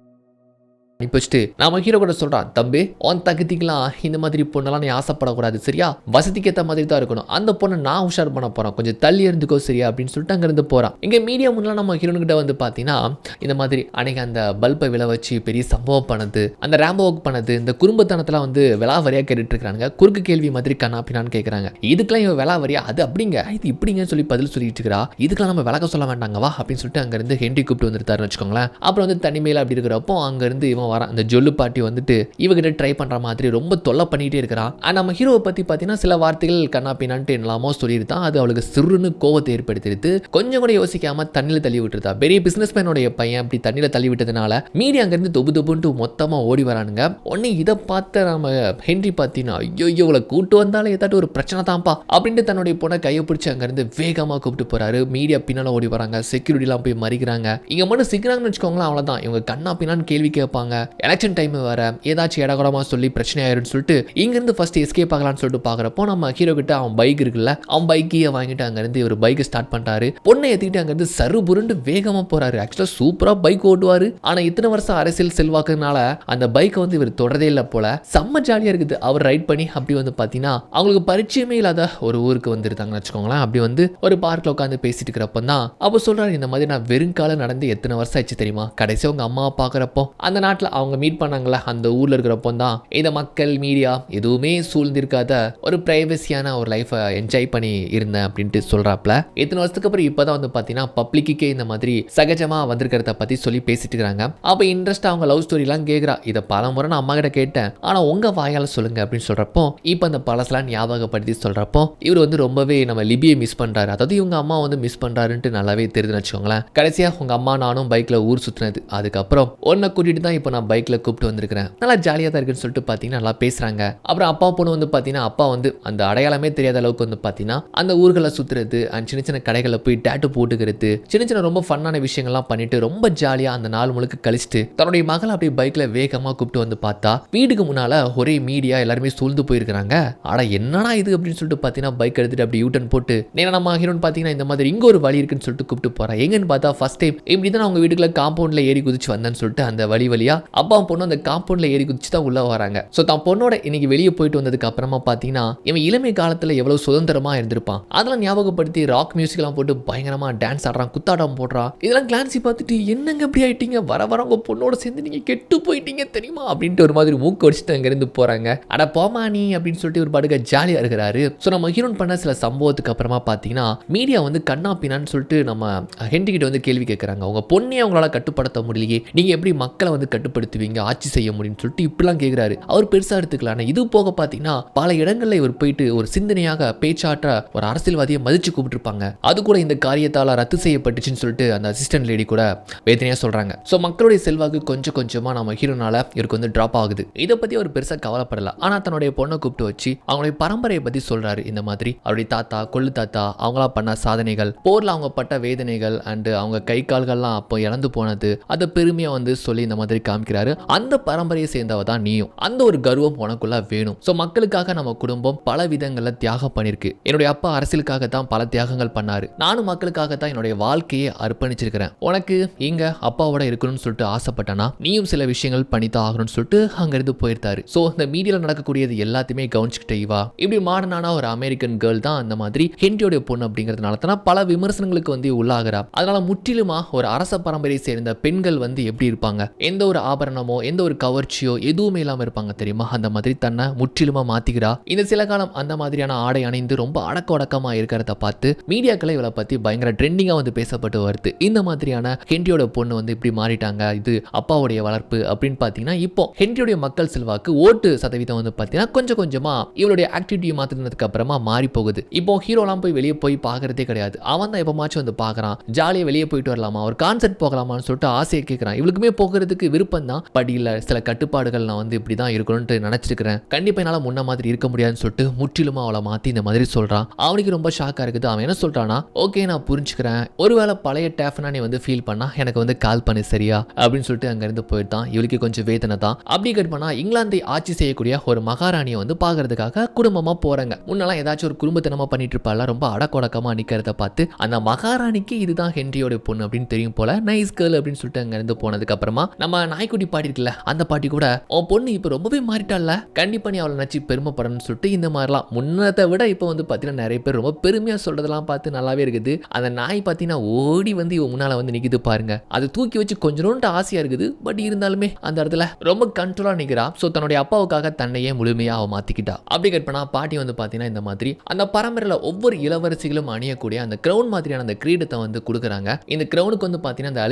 அனுப்பிச்சிட்டு நம்ம ஹீரோ கூட சொல்றான், தம்பி உன் தகுதிக்கெல்லாம் இந்த மாதிரி பொண்ணெல்லாம் நீ ஆசைப்படக்கூடாது சரியா, வசதிக்கு ஏற்ற மாதிரி தான் இருக்கணும், அந்த பொண்ணை நான் உஷார் பண்ண போறேன், கொஞ்சம் தள்ளி இருந்துக்கோ சரியா அப்படின்னு சொல்லிட்டு அங்கிருந்து போறான். இங்க மீடியா முன்னெல்லாம் நம்ம ஹீரோனுக்கிட்ட வந்து பாத்தீங்கன்னா இந்த மாதிரி அன்னைக்கு அந்த பல்பை விழ வச்சு பெரிய சம்பவம் பண்ணது, அந்த ரேம்போ ஒர்க் பண்ணது, இந்த குறும்புத்தனத்துல வந்து விலாவரியா கேட்டுட்டு இருக்காங்க. குறுக்கு கேள்வி மாதிரி கண்ணாப்பினான்னு கேட்கறாங்க. இதுக்கெல்லாம் இவன் விலாவரியா அது அப்படிங்க இது இப்படிங்கன்னு சொல்லி பதில் சொல்லிட்டு இருக்கிறா. இதுக்கெல்லாம் நம்ம விளக்க சொல்ல வேண்டாங்க வா அப்படின்னு சொல்லிட்டு அங்கிருந்து ஹென்ரி கூப்பிட்டு வந்துருத்தாருன்னு வச்சுக்கோங்களேன். அப்புறம் வந்து தனிமையில அப்படி இருக்கிறப்போ அங்கிருந்து இவன் வரான். அந்த ஜொல்லு பாட்டி வந்துட்டு இவகிட்ட ட்ரை பண்ற மாதிரி ரொம்ப தொல்லை பண்ணிட்டே இருக்கிறான். நம்ம ஹீரோவை பத்தி பார்த்தீங்கன்னா சில வார்த்தைகள் கண்ணாப்பினான்ட்டு என்னலாமோ சொல்லியிருந்தான். அது அவளுக்கு சிறுன்னு கோவத்தை ஏற்படுத்திடுது. கொஞ்சம் கூட யோசிக்காம தண்ணியில் தள்ளி விட்டுருந்தா. பெரிய பிசினஸ் மேனோடைய பையன் அப்படி தண்ணியில் தள்ளி விட்டதுனால மீடியா அங்கிருந்து தொபு தொபுன்ட்டு மொத்தமா ஓடி வரானுங்க. உடனே இதை பார்த்த நம்ம ஹென்ரி பார்த்தீங்கன்னா ஐயோ இவளை கூட்டு வந்தாலே ஏதாட்டும் ஒரு பிரச்சனை தான்ப்பா அப்படின்ட்டு தன்னுடைய பொண்ணை கையை பிடிச்சி அங்கிருந்து வேகமா கூப்பிட்டு போறாரு. மீடியா பின்னால ஓடி வராங்க. செக்யூரிட்டி எல்லாம் போய் மறிக்கிறாங்க. இங்க மட்டும் சிக்கிறாங்கன்னு வச்சுக்கோங்களேன், அவ்வளவுதான் இவங்க கண்ணா பின்னான்னு கேள்வி கேட்பாங்க. எலெக்ஷன் டைம் வர ஏதாச்சும் இடகுடமா சொல்லி பிரச்சனை ஆயிரும் சொல்லிட்டு இங்கிருந்து ஃபர்ஸ்ட் எஸ்கேப் ஆகலாம்னு சொல்லிட்டு பாக்குறப்போ நம்ம ஹீரோ கிட்ட அவன் பைக் இருக்குல்ல அவன் பைக்கையே வாங்கிட்டு அங்கிருந்து இவர் பைக்கை ஸ்டார்ட் பண்ணிட்டாரு. பொண்ணை ஏத்திட்டு அங்கிருந்து சரு புருண்டு வேகமா போறாரு. ஆக்சுவலா சூப்பரா பைக் ஓட்டுவாரு. ஆனா இத்தனை வருஷம் அரசியல் செல்வாக்குனால அந்த பைக்கை வந்து இவர் தொடரதே இல்லை போல. செம்ம ஜாலியா இருக்குது. அவர் ரைட் பண்ணி அப்படி வந்து பாத்தீங்கன்னா அவங்களுக்கு பரிச்சயமே இல்லாத ஒரு ஊருக்கு வந்துருந்தாங்கன்னு வச்சுக்கோங்களேன். அப்படி வந்து ஒரு பார்க்ல உட்காந்து பேசிட்டு இருக்கிறப்ப தான் அப்ப சொல்றாரு, இந்த மாதிரி நான் வெறுங்கால நடந்து எத்தனை வருஷம் ஆச்சு தெரியுமா, கடைசி அவங்க அம்மாவை பாக்குறப்போ அந்த நாட்டுல அவங்க மீட் பண்ணாங்களா அந்த ஊர்ல இருக்கிறப்போ தான் இந்த மக்கள் மீடியா எதுவுமே சூழ்ந்திருக்காத ஒரு பிரைவசியான ஒரு லைஃபை என்ஜாய் பண்ணி இருந்தேன் அப்படின்ட்டு சொல்றாப்ல. இத்தனை வருஷத்துக்கு அப்புறம் இப்பதான் வந்து பாத்தீங்கன்னா பப்ளிக்கே இந்த மாதிரி சகஜமா வந்திருக்கிறத பத்தி சொல்லி பேசிட்டு இருக்காங்க. அப்ப இன்ட்ரெஸ்ட் அவங்க லவ் ஸ்டோரி எல்லாம் கேட்கிறா. இதை பல முறை நான் அம்மா கிட்ட கேட்டேன், ஆனா உங்க வாயால சொல்லுங்க அப்படின்னு சொல்றப்போ இப்ப அந்த பழசெல்லாம் ஞாபகப்படுத்தி சொல்றப்போ இவர் வந்து ரொம்பவே நம்ம லிபியை மிஸ் பண்றாரு. அதாவது இவங்க அம்மா வந்து மிஸ் பண்றாருன்ட்டு நல்லாவே தெரிஞ்சுன்னு வச்சுக்கோங்களேன். கடைசியா உங்க அம்மா நானும் பைக்ல ஊர் சுத்தினது, அதுக்கப்புறம் ஒன்ன கூட்டிட்டு தான் இப்போ நான் பைக்ல கூப்பிட்டு வந்திருக்கிறேன், நல்லா ஜாலியாக தான் இருக்குன்னு சொல்லிட்டு பார்த்தீங்கன்னா நல்லா பேசுறாங்க. அப்புறம் அப்பா பொண்ணு வந்து பார்த்தீங்கன்னா அப்பா வந்து அந்த அடையாளமே தெரியாத அளவுக்கு வந்து பார்த்தீங்கன்னா அந்த ஊர்களில் சுற்றுறது அண்ட் சின்ன சின்ன கடைகளில் போய் டேட்டு போட்டுக்கிறது சின்ன சின்ன ரொம்ப ஃபன்னான விஷயங்கள்லாம் பண்ணிட்டு ரொம்ப ஜாலியாக அந்த நாள் முழுக்க கழிச்சிட்டு தன்னுடைய மகளை அப்படியே பைக்கில் வேகமாக கூப்பிட்டு வந்து பார்த்தா வீட்டுக்கு முன்னால் ஒரே மீடியா எல்லாருமே சூழ்ந்து போயிருக்கிறாங்க. ஆனால் என்னடா இது அப்படின்னு சொல்லிட்டு பார்த்தீங்கன்னா பைக் எடுத்துட்டு அப்படி யூட்டன் போட்டு நேரம் நம்ம ஹீரோன்னு பார்த்தீங்கன்னா இந்த மாதிரி இங்கே ஒரு வழி இருக்குன்னு சொல்லிட்டு கூப்பிட்டு போகிறா. எங்கன்னு பார்த்தா ஃபர்ஸ்ட் டைம் இப்படி தான் அவங்க வீட்டுக்குள்ள காம்பவுண்டில் ஏறி குதிச்சு வந்தேன்னு சொல்லிட்டு அந்த வழி வழியாக அப்பா பொண்ணு அந்த காம்பவுண்ட்ல ஏறி குதிச்சு தான் உள்ள வராங்க. ஸோ தான் பொண்ணோட இன்னைக்கு வெளியே போயிட்டு வந்ததுக்கு அப்புறமா பார்த்தீங்கன்னா இவன் இளமை காலத்தில் எவ்வளவு சுதந்திரமா இருந்திருப்பான் அதெல்லாம் ஞாபகப்படுத்தி ராக் மியூசிக்லாம் போட்டு பயங்கரமா டான்ஸ் ஆடுறான், குத்தாட்டம் போடுறான். இதெல்லாம் கிளான்சி பார்த்துட்டு என்னங்க இப்படி ஆயிட்டீங்க, வர வர உங்க பொண்ணோட சேர்ந்து நீங்க கெட்டு போயிட்டீங்க தெரியுமா அப்படின்ட்டு ஒரு மாதிரி மூக்கு வச்சுட்டு அங்கிருந்து போறாங்க. அட போமா நீ அப்படின்னு சொல்லிட்டு ஒரு பாடுக ஜாலியா இருக்கிறாரு. ஸோ நம்ம ஹீரோன் பண்ண சில சம்பவத்துக்கு அப்புறமா பார்த்தீங்கன்னா மீடியா வந்து கண்ணா பின்னான்னு சொல்லிட்டு நம்ம ஹென்றி கிட்ட வந்து கேள்வி கேட்கறாங்க. உங்க பொண்ணே அவங்களால கட்டுப்படுத்த முடியலையே, நீங்க எப்படி மக்களை வந்து கட்டுப்படுத்துவீங்க, ஆட்சி செய்ய முடியும்னு சொல்லிட்டு இப்படிலாம் கேட்கிறாரு. அவர் பெருசா எடுத்துக்கலாம். இது போக பார்த்தீங்கன்னா பல இடங்கள்ல இவர் போயிட்டு ஒரு சிந்தனையாக பேச்சாற்ற ஒரு அரசியல்வாதியை மதிச்சு கூப்பிட்டுருப்பாங்க. அது கூட இந்த காரியத்தால ரத்து செய்யப்பட்டுச்சுன்னு சொல்லிட்டு அந்த அசிஸ்டன்ட் லேடி கூட வேதனையா சொல்றாங்க. ஸோ மக்களுடைய செல்வாக்கு கொஞ்சம் கொஞ்சமா நம்ம ஹீரோனால இவருக்கு வந்து டிராப் ஆகுது. இதை பத்தி அவர் பெருசா கவலைப்படல. ஆனா தன்னுடைய பொண்ணை கூப்பிட்டு வச்சு அவங்களுடைய பரம்பரையை பத்தி சொல்றாரு. இந்த மாதிரி அவருடைய தாத்தா, கொள்ளு தாத்தா அவங்களா பண்ண சாதனைகள், போர்ல அவங்க பட்ட வேதனைகள் அண்ட் அவங்க கை கால்கள்லாம் அப்போ இழந்து போனது, அதை பெருமையா வந்து சொல்லி இந்த மாதிரி காமிக்கிறாரு. அந்த பரம்பரையை சேர்ந்தவ தான் நீயும், அந்த ஒரு கர்வம் உனக்குள்ள வேணும். ஸோ மக்களுக்காக நம்ம குடும்பம் பல விதங்கள்ல தியாகம் பண்ணிருக்கு. என்னுடைய அப்பா அரசியலுக்காக தான் பல தியாகங்கள் பண்ணாரு, நானும் மக்களுக்காக தான் என்னுடைய வாழ்க்கையை அர்ப்பணிச்சிருக்கிறேன். உனக்கு இங்க அப்பாவோட இருக்கணும்னு சொல்லிட்டு ஆசைப்பட்டனா நீயும் சில விஷயங்கள் பண்ணித்தான் ஆகணும்னு சொல்லிட்டு அங்கிருந்து போயிருந்தாரு. ஸோ இந்த மீடியால நடக்கக்கூடியது எல்லாத்தையுமே கவனிச்சுக்கிட்டே இவா இப்படி மாடனான ஒரு அமெரிக்கன் கேர்ள் தான் அந்த மாதிரி ஹென்ரியோட பொண்ணு அப்படிங்கிறதுனால தான் பல விமர்சனங்களுக்கு வந்து உள்ளாகிறா. அதனால முற்றிலுமா ஒரு அரச பரம்பரையை சேர்ந்த பெண்கள் வந்து எப்படி இருப்பாங்க, எந்த ஒரு ஆபரணமோ எந்த ஒரு கவர்ச்சியோ எதுவுமே இல்லாம இருப்பாங்க தெரியுமா, அந்த மாதிரி தன்னை முற்றிலுமா மாத்திக்கிறா. இந்த சில காலம் அந்த மாதிரியான ஆடை அணிந்து ரொம்ப அடக்க உடக்கமா இருக்கிறத பார்த்து மீடியாக்களை இவளை பத்தி பயங்கர ட்ரெண்டிங்கா வந்து பேசப்பட்டு வருது. இந்த மாதிரியான ஹென்ரியோட பொண்ணு வந்து இப்படி மாறிட்டாங்க, இது அப்பாவுடைய வளர்ப்பு அப்படின்னு பாத்தீங்கன்னா இப்போ ஹென்ரியோட மக்கள் செல்வாக்கு ஓட்டு சதவீதம் வந்து பாத்தீங்கன்னா கொஞ்சம் கொஞ்சமா இவளுடைய ஆக்டிவிட்டியை மாத்தினதுக்கு அப்புறமா மாறி போகுது. இப்போ ஹீரோலாம் போய் வெளியே போய் பாக்குறதே கிடையாது. அவன் தான் எப்பமாச்சும் வந்து பாக்குறான், ஜாலியா வெளியே போயிட்டு வரலாமா, ஒரு கான்சர்ட் போகலாமான்னு சொல்லிட்டு ஆசையை கேட்கிறான். இவளுக்குமே போகிறதுக்கு விருப்பம் தான், பட் இல்ல சில கட்டுப்பாடுகள் நான் வந்து இப்படிதான் இருக்கணும்னு நினைச்சிருக்கிறேன், கண்டிப்பா என்னால முன்ன மாதிரி இருக்க முடியாதுன்னு சொல்லிட்டு முற்றிலுமா அவளை மாத்தி இந்த மாதிரி சொல்றான். அவனுக்கு ரொம்ப ஷாக்கா இருக்குது. அவன் என்ன சொல்றானா, ஓகே நான் புரிஞ்சுக்கிறேன், ஒருவேளை பழைய டேஃப்னா நீ வந்து ஃபீல் பண்ணா எனக்கு வந்து கால் பண்ணு சரியா அப்படின்னு சொல்லிட்டு அங்க இருந்து போயிட்டான். இவளுக்கு கொஞ்சம் வேதனை தான். அப்படி கட் பண்ணா இங்கிலாந்தை ஆட்சி செய்யக்கூடிய ஒரு மகாராணியை வந்து பாக்குறதுக்காக குடும்பமா போறாங்க. முன்னெல்லாம் ஏதாச்சும் ஒரு குடும்பத்தனமா பண்ணிட்டு இருப்பாள், ரொம்ப அடக்கொடக்கமா நிக்கிறத பார்த்து அந்த மகாராணிக்கு இதுதான் ஹென்ரியோட பொண்ணு அப்படின்னு தெரியும் போல, நைஸ் கேர்ள் அப்படின்னு சொல்லிட்டு அங்க இருந்து போனதுக்கு அப்புறமா நம்ம நாய்க்குட்டி பாட்டி இருக்குல்ல, அந்த பாட்டி கூட உன் பொண்ணு இப்ப ரொம்பவே மாறிட்டால, கண்டிப்பா நீ அவளை நினைச்சு பெருமைப்படணும்னு சொல்லிட்டு இந்த மாதிரிலாம் முன்னத்தை விட இப்ப வந்து பாத்தீங்கன்னா நிறைய பேர் ரொம்ப பெருமையா சொல்றதெல்லாம் பார்த்து நல்லாவே இருக்குது. அந்த நாய் பாத்தீங்கன்னா ஓடி வந்து இவன் முன்னால வந்து நிக்குது பாருங்க, அது தூக்கி வச்சு கொஞ்சோண்டு ஆசையா இருக்குது. பட் இருந்தாலுமே அந்த இடத்துல ரொம்ப கண்ட்ரோலா நிக்கிறா. சோ தன்னுடைய அப்பாவுக்காக தன்னையே முழுமையா அவ மாத்திக்கிட்டா. அப்படி கட் பண்ணா பாட்டி வந்து பாத்தீங்கன்னா இந்த மாதிரி அந்த பரம்பரையில ஒவ்வொரு இளவரசிகளும் அணியக்கூடிய அந்த கிரவுன் மாதிரியான அந்த கிரீடத்தை வந்து கொடுக்குறாங்க. இந்த கிரவுனுக்கு வந்து பாத்தீங்கன்னா அந்த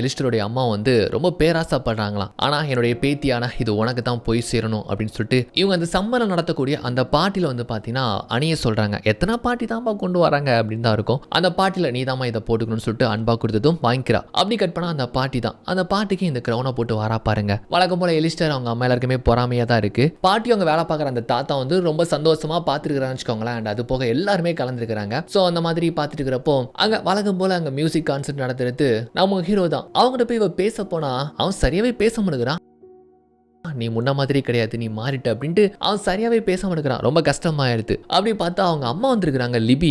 எலிஸ்டருடைய அம்மா வந்து ரொம்ப பேராசைப்படுறாங்களாம். ஆனா என்னுடைய பேத்தியான இது உனக்கு தான் போய் சேரணும் அப்படின்னு சொல்லிட்டு இவங்க அந்த சம்மரம் நடத்தக்கூடிய அந்த பாட்டில வந்து பாத்தீங்கன்னா அணிய சொல்றாங்க. எத்தனை பாட்டி தான்ப்பா கொண்டு வராங்க அப்படின்னு தான் இருக்கும். அந்த பாட்டில நீ தாமா இதை போட்டுக்கணும்னு சொல்லிட்டு அன்பா கொடுத்ததும் வாங்கிக்கிறா. அப்படி கட் பண்ணா அந்த பாட்டி தான், அந்த பாட்டிக்கு இந்த கிரவுனை போட்டு வரா பாருங்க. வழக்கம் போல எலிஸ்டர் அவங்க அம்மா எல்லாருக்குமே பொறாமையா தான் இருக்கு. பாட்டி அவங்க வேலை பார்க்குற அந்த தாத்தா வந்து ரொம்ப சந்தோஷமா பார்த்துருக்கான்னு வச்சுக்கோங்களேன். அண்ட் அது போக எல்லாருமே கலந்துருக்காங்க. ஸோ அந்த மாதிரி பார்த்துட்டு இருக்கிறப்போ அங்க வழக்கம் போல அங்க மியூசிக் கான்சர்ட் நடத்துறது நம்ம ஹீரோ தான். அவங்ககிட்ட போய் இவ பேச போனா அவன் சரியாவே பேச முடியுறான். நீ முன்ன மாதிரி கிடையாது, நீ மாறிட்ட அப்படின்ட்டு அவன் சரியாவே பேச மாட்டேங்கிறான். ரொம்ப கஷ்டமாயிருது. அப்படி பார்த்தா அவங்க அம்மா வந்திருக்காங்க, லிபி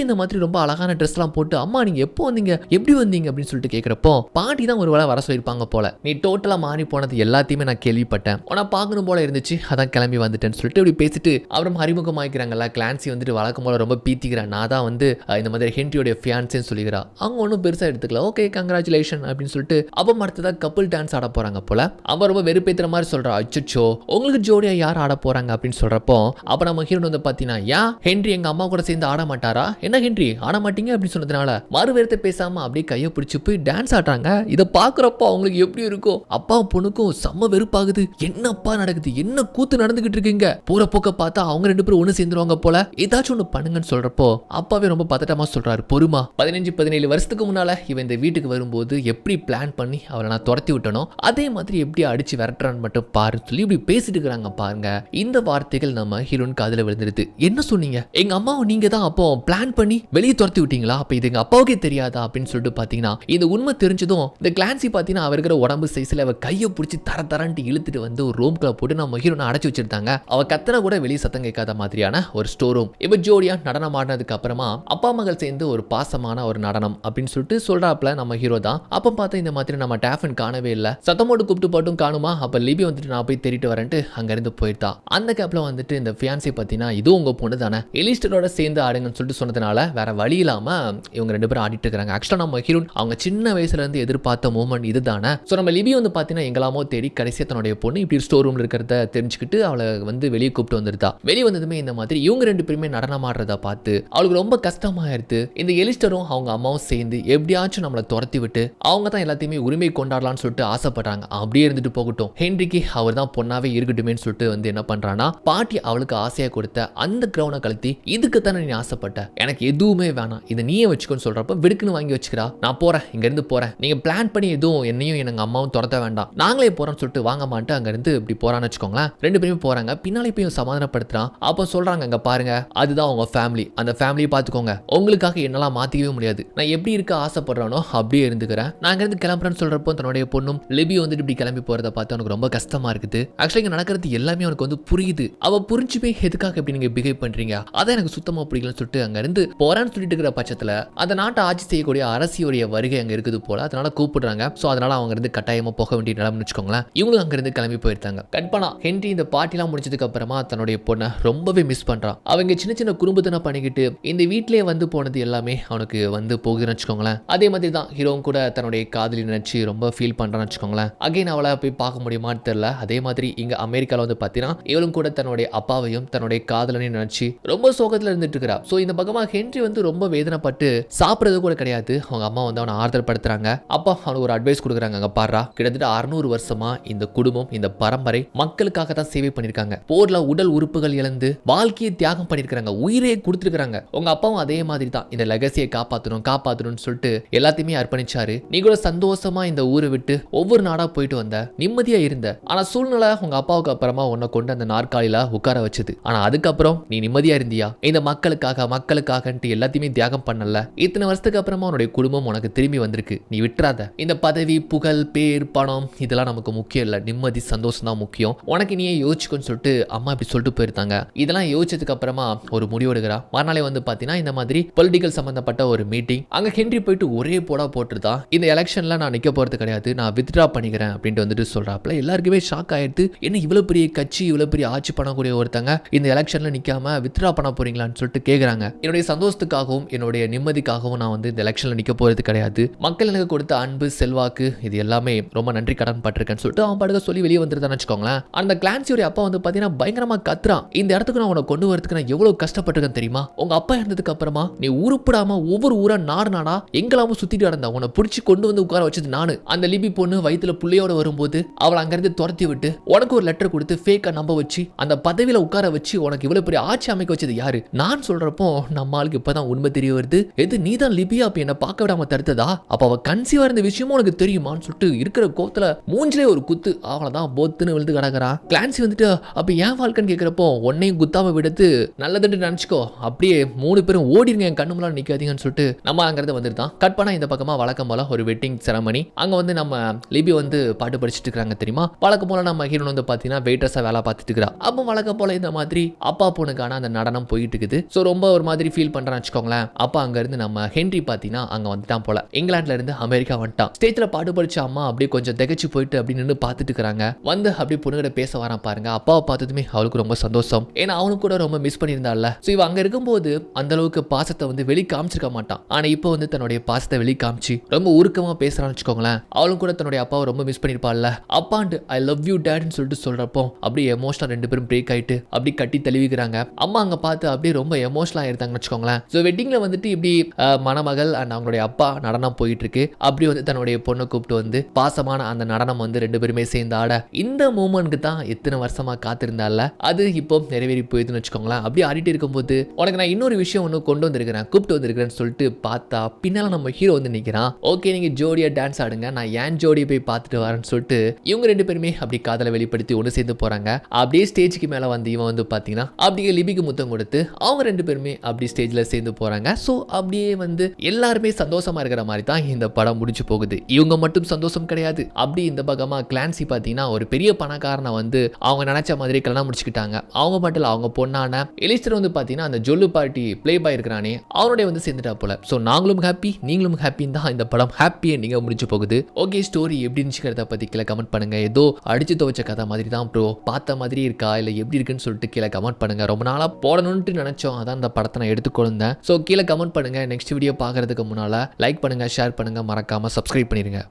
இந்த மாதிரி ரொம்ப அழகான ட்ரெஸ் எல்லாம் போட்டு, அம்மா நீங்க எப்போ வந்தீங்க, எப்படி வந்தீங்க அப்படின்னு சொல்லிட்டு கேட்கிறப்போ பாட்டி தான் ஒரு வேளை வர சொல்லியிருப்பாங்க போல. நீ டோட்டலா மாறி போனது எல்லாத்தையுமே நான் கேள்விப்பட்டேன், உன பார்க்கணும் போல இருந்துச்சு, அதான் கிளம்பி வந்துட்டேன்னு சொல்லிட்டு இப்படி பேசிட்டு அப்புறம் அறிமுகமாக்கிறாங்கல்ல. கிளான்சி வந்துட்டு வழக்கம் போல ரொம்ப பீத்திக்கிறான். நான் தான் வந்து இந்த மாதிரி ஹென்ரியோட ஃபியான்ஸேன்னு சொல்லிக்கிறா. அவங்க ஒன்றும் பெருசா எடுத்துக்கல. ஓகே கங்க்ராச்சுலேஷன் அப்படின்னு சொல்லிட்டு அப்போ அடுத்ததா கப்புள் டான்ஸ் ஆட போறாங்க போல. அவன் ரொம்ப வெறுப்பேத்துற மாதிரி சொல்றா, அச்சோ உங்களுக்கு ஜோடியா யார் ஆட போறாங்க அப்படின்னு சொல்றப்போ அப்ப நம்ம ஹீரோ வந்து பாத்தீங்கன்னா, யா ஹென்றி எங்க அம்மா கூட சேர்ந்து ஆட மாட்டாரா, என்ன ஹென்றி ஆட மாட்டீங்க அப்படின்னு சொன்னதுனால மறுவேறத்தை பேசாம அப்படியே கையை பிடிச்சு போய் டான்ஸ் ஆடுறாங்க. இதை பாக்குறப்போ அவங்களுக்கு எப்படி இருக்கும், அப்பா பொண்ணுக்கும் செம்ம வெறுப்பாகுது. என்னப்பா நடக்குது, என்ன கூத்து நடந்துகிட்டு இருக்கீங்க, போற போக்க பார்த்தா அவங்க ரெண்டு பேரும் ஒண்ணு சேர்ந்துருவாங்க போல, ஏதாச்சும் ஒண்ணு பண்ணுங்கன்னு சொல்றப்போ அப்பாவே ரொம்ப பதட்டமா சொல்றாரு, பொறுமா 15-17 வருஷத்துக்கு முன்னால இவன் இந்த வீட்டுக்கு வரும்போது எப்படி பிளான் பண்ணி அவளை நான் துரத்தி விட்டனோ அதே மாதிரி எப்படி அடிச்சு விரட்டுறான்னு மட்டும் மட்டும் பாரு சொல்லி இப்படி பேசிட்டு இருக்காங்க பாருங்க. இந்த வார்த்தைகள் நம்ம ஹீரோன் காதுல விழுந்துருது. என்ன சொன்னீங்க? எங்க அம்மாவை நீங்க தான் அப்போ பிளான் பண்ணி வெளியே துரத்தி விட்டீங்களா? அப்ப இது எங்க அப்பாவுக்கே தெரியாதா அப்படின்னு சொல்லிட்டு பாத்தீங்கன்னா இந்த உண்மை தெரிஞ்சதும் இந்த கிளான்சி பாத்தீங்கன்னா அவர் இருக்கிற உடம்பு சைஸ்ல அவ கையை பிடிச்சி தரன்ட்டு இழுத்துட்டு வந்து ஒரு ரூம்குள்ள போட்டு நம்ம ஹீரோனை அடைச்சு வச்சிருந்தாங்க. அவ கத்தனை கூட வெளியே சத்தம் கேட்காத மாதிரியான ஒரு ஸ்டோர் ரூம். இப்ப ஜோடியா நடனம் ஆடினதுக்கு அப்புறமா அப்பா மகள் சேர்ந்து ஒரு பாசமான ஒரு நடனம் அப்படின்னு சொல்லிட்டு சொல்றாப்ல நம்ம ஹீரோ தான். அப்ப பார்த்தா இந்த மாதிரி நம்ம டேஃபன் காணவே இல்லை. சத்தமோடு கூப்பிட்டு பாட்டும் காணுமா? அப்ப லிபி வந்துட்டு நான் போய் தேடிட்டு வரேன்ட்டு அங்க இருந்து போயிட்டா. அந்த கேப்ல வந்துட்டு இந்த ஃபியான்சி பாத்தீங்கன்னா இது உங்க பொண்ணு தானே, எலிஸ்டரோட சேர்ந்து ஆடுங்கன்னு சொல்லிட்டு சொன்னதுனால வேற வழி இல்லாம இவங்க ரெண்டு பேரும் ஆடிட்டு இருக்காங்க. ஆக்சுவலா நம்ம ஹீரோன் அவங்க சின்ன வயசுல இருந்து எதிர்பார்த்த மூமெண்ட் இதுதானே. ஸோ நம்ம லிபி வந்து பாத்தீங்கன்னா எங்களாமோ தேடி கடைசியா தன்னுடைய பொண்ணு இப்படி ஸ்டோர் ரூம்ல இருக்கிறத தெரிஞ்சுக்கிட்டு அவளை வந்து வெளியே கூப்பிட்டு வந்துருந்தா. வெளியே வந்ததுமே இந்த மாதிரி இவங்க ரெண்டு பேருமே நடனம் ஆடுறத பார்த்து அவளுக்கு ரொம்ப கஷ்டமாயிருது. இந்த எலிஸ்டரும் அவங்க அம்மாவும் சேர்ந்து எப்படியாச்சும் நம்மளை துரத்தி விட்டு அவங்க தான் எல்லாத்தையுமே உரிமை கொண்டாடலாம்னு சொல்லிட்டு ஆசைப்படுறாங்க. அப்படியே இருந்துட்டு போகட்டும், ஹென்ரிக்கு அவர் தான் பொண்ணாவே இருக்கட்டுமே சொல்லிட்டு வந்து என்ன பண்றானா, பாட்டி அவளுக்கு ஆசையா கொடுத்த அந்த கிரவுனை கழட்டி இதுக்கு தானே நீ ஆசைப்பட்ட, எனக்கு எதுவுமே வேணாம், இதை நீயே வச்சுக்கோன்னு சொல்றப்ப விடுக்குன்னு வாங்கி வச்சுக்கிறா. நான் போறேன், இங்க இருந்து போறேன், நீங்க பிளான் பண்ணி எதுவும் என்னையும் எங்க அம்மாவும் துரத்த வேண்டாம், நாங்களே போறோம்னு சொல்லிட்டு வாங்க மாட்டேன் அங்க இருந்து இப்படி போறான்னு வச்சுக்கோங்களேன். ரெண்டு பேருமே போறாங்க. பின்னாலே போய் சமாதானப்படுத்துறான். அப்ப சொல்றாங்க, அங்க பாருங்க அதுதான் உங்க ஃபேமிலி, அந்த ஃபேமிலியை பாத்துக்கோங்க, உங்களுக்காக என்னெல்லாம் மாத்திக்கவே முடியாது, நான் எப்படி இருக்க ஆசைப்படுறானோ அப்படியே இருந்துக்கிறேன், நான் அங்க இருந்து கிளம்புறேன்னு சொல்றப்போ தன்னுடைய பொண்ணும் லிபி வந்துட்டு இப்படி கிளம்பி போறதை பார்த்து அவனுக்கு ரொம்ப கஷ்டமா இருக்குது. ஆக்சுவலி இங்க நடக்கிறது எல்லாமே அவனுக்கு வந்து புரியுது. அவ புரிஞ்சுமே எதுக்காக இப்படி நீங்க பிஹேவ் பண்றீங்க, அதான் எனக்கு சுத்தமா பிடிக்கலன்னு சொல்லிட்டு அங்க இருந்து போறான்னு சொல்லிட்டு இருக்கிற பட்சத்துல அந்த நாட்டை ஆட்சி செய்யக்கூடிய அரசியோடைய வருகை அங்க இருக்குது போல, அதனால கூப்பிடுறாங்க. சோ அதனால அவங்க இருந்து கட்டாயமா போக வேண்டிய நிலைமைன்னு வச்சுக்கோங்களேன். இவங்களும் அங்க இருந்து கிளம்பி போயிருந்தாங்க. கட்பனா ஹென்றி இந்த பார்ட்டிலாம் முடிச்சதுக்கு அப்புறமா தன்னுடைய பொண்ணை ரொம்பவே மிஸ் பண்றான். அவங்க சின்ன சின்ன குறும்புத்தனம் பண்ணிக்கிட்டு இந்த வீட்டிலேயே வந்து போனது எல்லாமே அவனுக்கு வந்து போகுதுன்னு வச்சுக்கோங்களேன். அதே மாதிரி தான் ஹீரோவும் கூட தன்னுடைய காதலி நினைச்சு ரொம்ப ஃபீல் பண்றான்னு வச்சுக்கோங்களேன். அகைன் அவளை போய் பார்க்க முடியுமான்னு தெரியல. அதே மாதிரி இங்க அமெரிக்கால வந்து பாத்தீங்கன்னா இவளும் கூட தன்னுடைய அப்பாவையும் தன்னுடைய காதலனையும் நினைச்சு ரொம்ப சோகத்துல இருந்துட்டு இருக்கிறா. சோ இந்த பக்கமா ஹென்றி வந்து ரொம்ப வேதனைப்பட்டு சாப்பிடுறது கூட கிடையாது. அவங்க அம்மா வந்து அவனை ஆறுதல் படுத்துறாங்க. அப்பா அவனுக்கு ஒரு அட்வைஸ் கொடுக்குறாங்க. அங்க பாரு, கிட்டத்தட்ட 600 வருஷமா இந்த குடும்பம் இந்த பரம்பரை மக்களுக்காக தான் சேவை பண்ணிருக்காங்க. போர்ல உடல் உறுப்புகள் இழந்து வாழ்க்கையை தியாகம் பண்ணிருக்காங்க, உயிரே கொடுத்துருக்காங்க. உங்க அப்பாவும் அதே மாதிரி தான் இந்த லெகசியை காப்பாற்றணும்னு சொல்லிட்டு எல்லாத்தையுமே அர்ப்பணிச்சாரு. நீ கூட சந்தோஷமா இந்த ஊரை விட்டு ஒவ்வொரு நாடா போயிட்டு வந்த, நிம்மதியா இருந்த. ஆனா சூழ்நிலை உங்க அப்பாவுக்கு அப்புறமா உன்னை கொண்டு அந்த நாற்காலியில உட்கார வச்சது. ஆனா அதுக்கப்புறம் நீ நிம்மதியா இருந்தியா? இந்த மக்களுக்காக எல்லாத்தையுமே தியாகம் பண்ணல. இத்தனை வருஷத்துக்கு அப்புறமா உன்னுடைய குடும்பம் உனக்கு திரும்பி வந்திருக்கு, நீ விட்டுறாத. இந்த பதவி புகழ் பேர் பணம் இதெல்லாம் நமக்கு முக்கியம் இல்ல, நிம்மதி சந்தோஷம் தான் முக்கியம், உனக்கு நீயே யோசிச்சுக்கோன்னு சொல்லிட்டு அம்மா இப்படி சொல்லிட்டு போயிருந்தாங்க. இதெல்லாம் யோசிச்சதுக்கு அப்புறமா ஒரு முடிவு எடுக்கிறா. மறுநாளே வந்து பாத்தீங்கன்னா இந்த மாதிரி பொலிட்டிக்கல் சம்பந்தப்பட்ட ஒரு மீட்டிங். அங்க ஹென்றி போயிட்டு ஒரே போடா போட்டுருதான், இந்த எலெக்ஷன்ல நான் நிக்க போறது கிடையாது, நான் வித்ட்ரா பண்ணிக்கிறேன் அப்படின்ட்டு வந்துட்டு சொல்றாப்ல. எல்லாருக்குமே ஷாக் ஆயிடுது. என்ன இவ்வளவு பெரிய கட்சி இவ்வளவு பெரிய ஆட்சி பண்ணக்கூடிய ஒருத்தங்க இந்த எலெக்ஷன்ல நிக்காம வித்ட்ரா பண்ண போறீங்களான்னு சொல்லிட்டு கேக்குறாங்க. என்னுடைய சந்தோஷத்துக்காகவும் என்னுடைய நிம்மதிக்காகவும் நான் வந்து இந்த எலெக்ஷன்ல நிக்க போறது கிடையாது, மக்கள் எனக்கு கொடுத்த அன்பு செல்வாக்கு இது எல்லாமே ரொம்ப நன்றி கடன் பட்டிருக்கேன்னு சொல்லிட்டு அவன் பாடுக சொல்லி வெளியே வந்துருதான்னு வச்சுக்கோங்களேன். அந்த கிளான்சியோட அப்பா வந்து பாத்தீங்கன்னா பயங்கரமா கத்துறான். இந்த இடத்துக்கு நான் உன்னை கொண்டு வரதுக்கு நான் எவ்வளவு கஷ்டப்பட்டிருக்கேன் தெரியுமா? உங்க அப்பா இருந்ததுக்கு அப்புறமா நீ உருப்படாம ஒவ்வொரு ஊரா நாடா எங்கெல்லாம சுத்திட்டு நடந்த, உன்னை பிடிச்சி கொண்டு வந்து உட்கார வச்சது நானு. அந்த லிபி பொண்ணு வயித்துல புள்ளையோட வரும்போது அவளை அங்கிருந்து துரத்தி விட்டு உனக்கு ஒரு லெட்டர் கொடுத்து ஃபேக்கா நம்ப வச்சு அந்த பதவியில உட்கார வச்சு உனக்கு இவ்வளவு பெரிய ஆட்சி அமைக்க வச்சது யாரு? நான் சொல்றப்போ நம்ம ஆளுக்கு இப்பதான் உண்மை தெரிய வருது. எது நீதான் லிபியா அப்ப என்ன பார்க்க விடாம தடுத்ததா? அப்ப அவ கன்சீவா இருந்த விஷயமும் உனக்கு தெரியுமான்னு சொல்லிட்டு இருக்கிற கோத்துல மூஞ்சிலே ஒரு குத்து, அவளதான் போத்துன்னு விழுந்து கிடக்குறான். கிளான்சி வந்துட்டு அப்ப ஏன் வாழ்க்கைன்னு கேட்கிறப்போ உன்னையும் குத்தாம விடுத்து நல்லதுன்னு நினைச்சுக்கோ, அப்படியே 3 பேரும் ஓடிருங்க என் கண்ணு முன்னாடி நிக்காதீங்கன்னு சொல்லிட்டு நம்ம அங்கிருந்து வந்துருதான். கட் பண்ணா இந்த பக்கமா வழக்கம் போல ஒரு வெட்டிங் செரமனி. அங்க வந்து நம்ம லிபி வந்து பாட்டு படிச்சுட்டு இருக்காங்க தெரியுமா? வழக்கம் போல நம்ம ஹீரோன் வந்து பாத்தீங்கன்னா வெயிட்ரஸா வேலை பார்த்துட்டு இருக்கிறா. அப்போ வழக்கம் போல இந்த மாதிரி அப்பா பொண்ணுக்கான அந்த நடனம் போயிட்டு இருக்குது. சோ ரொம்ப ஒரு மாதிரி ஃபீல் பண்றான்னு வச்சுக்கோங்களேன். அப்பா அங்க இருந்து நம்ம ஹென்றி பாத்தீங்கன்னா அங்க வந்துட்டான் போல, இங்கிலாந்துல இருந்து அமெரிக்கா வந்துட்டான். ஸ்டேஜ்ல பாட்டு படிச்ச அம்மா அப்படியே கொஞ்சம் திகச்சு போயிட்டு அப்படி நின்று பார்த்துட்டு இருக்காங்க. வந்து அப்படியே பொண்ணுகிட்ட பேச வரான் பாருங்க. அப்பாவை பார்த்ததுமே அவளுக்கு ரொம்ப சந்தோஷம், ஏன்னா அவனுக்கு கூட ரொம்ப மிஸ் பண்ணியிருந்தாள். ஸோ இவ அங்க இருக்கும்போது அந்த அளவுக்கு பாசத்தை வந்து வெளி காமிச்சிருக்க மாட்டான். ஆனா இப்போ வந்து தன்னுடைய பாசத்தை வெளி காமிச்சு ரொம்ப உருக்கமா பேசுறான்னு வச்சுக்கோங்களேன். அவளும் கூட தன்னுடைய அப்பாவை ரொம்ப மிஸ் பண்ணிருப்பாள்ல. அப்பாண்டு ஐ லவ் யூ டேட்னு சொல்லிட்டு சொல்றப்போ அப்படியே எமோஷனல் ரெண்டு பேரும் பிரேக் ஆயிட்டு அப்படி கட்டி தழுவிக்கிறாங்க. அம்மா அங்க பார்த்து அப்படியே ரொம்ப எமோஷனல் ஆயிருந்தாங்கன்னு வச்சுக்கோங்களேன். ஸோ வெட்டிங்ல வந்துட்டு இப்படி மணமகள் அண்ட் அவங்களுடைய அப்பா நடனம் போயிட்டு இருக்கு. அப்படி வந்து தன்னுடைய பொண்ணை கூப்பிட்டு வந்து பாசமான அந்த நடனம் வந்து ரெண்டு பேருமே சேர்ந்து ஆட, இந்த மூமெண்ட்க்கு தான் எத்தனை வருஷமா காத்திருந்தால அது இப்போ நிறைவேறி போயிடுதுன்னு வச்சுக்கோங்களேன். அப்படி ஆடிட்டு இருக்கும்போது உனக்கு நான் இன்னொரு விஷயம் ஒன்று கொண்டு வந்திருக்கிறேன், கூப்பிட்டு வந்திருக்கிறேன்னு சொல்லிட்டு பார்த்தா பின்னால நம்ம ஹீரோ வந்து நிற்கிறான். ஓகே நீங்க ஜோடியா டான்ஸ் ஆடுங்க, நான் ஏன் ஜோடியை போய் பார்த்துட்டு வரேன்னு சொல்லிட்டு இவங்க ரெண்டு பேருமே பேருமே அப்படி காதலை வெளிப்படுத்தி ஒன்று சேர்ந்து போறாங்க. அப்படியே ஸ்டேஜுக்கு மேல வந்து இவன் வந்து பாத்தீங்கன்னா அப்படியே லிபிக்கு முத்தம் கொடுத்து அவங்க 2 பேருமே அப்படி ஸ்டேஜ்ல சேர்ந்து போறாங்க. ஸோ அப்படியே வந்து எல்லாருமே சந்தோஷமா இருக்கிற மாதிரி தான் இந்த படம் முடிச்சு போகுது. இவங்க மட்டும் சந்தோஷம் கிடையாது. அப்படி இந்த பக்கமா கிளான்சி பார்த்தீங்கன்னா ஒரு பெரிய பணக்காரனை வந்து அவங்க நினைச்ச மாதிரி கல்யாணம் முடிச்சுக்கிட்டாங்க. அவங்க மட்டும் இல்லை, அவங்க பொண்ணான எலிஸ்டர் வந்து பார்த்தீங்கன்னா அந்த ஜொல்லு பார்ட்டி ப்ளே பாய் இருக்கிறானே அவனுடைய வந்து சேர்ந்துட்டா போல. ஸோ நாங்களும் ஹாப்பி நீங்களும் ஹாப்பின்னு தான் இந்த படம் ஹாப்பி எண்டிங்காக முடிச்சு போகுது. ஓகே, ஸ்டோரி எப்படி இருந்துச்சுக்கிறத பற்றி கீழே கமெண்ட் பண்ணுங்க. ஏதோ அடிச்சு துவச்ச கதை மாதிரி தான் ப்ரோ, பார்த்த மாதிரி இருக்கா இல்லை எப்படி இருக்குன்னு சொல்லிட்டு கீழே கமெண்ட் பண்ணுங்க. ரொம்ப நாளாக போடணும்னு நினைச்சோம், அதான் இந்த படத்தை நான் எடுத்துக்கொண்டேன். ஸோ கீழே கமெண்ட் பண்ணுங்க. நெக்ஸ்ட் வீடியோ பார்க்கறதுக்கு முன்னால் லைக் பண்ணுங்க, ஷேர் பண்ணுங்க, மறக்காம சப்ஸ்கிரைப் பண்ணிடுங்க.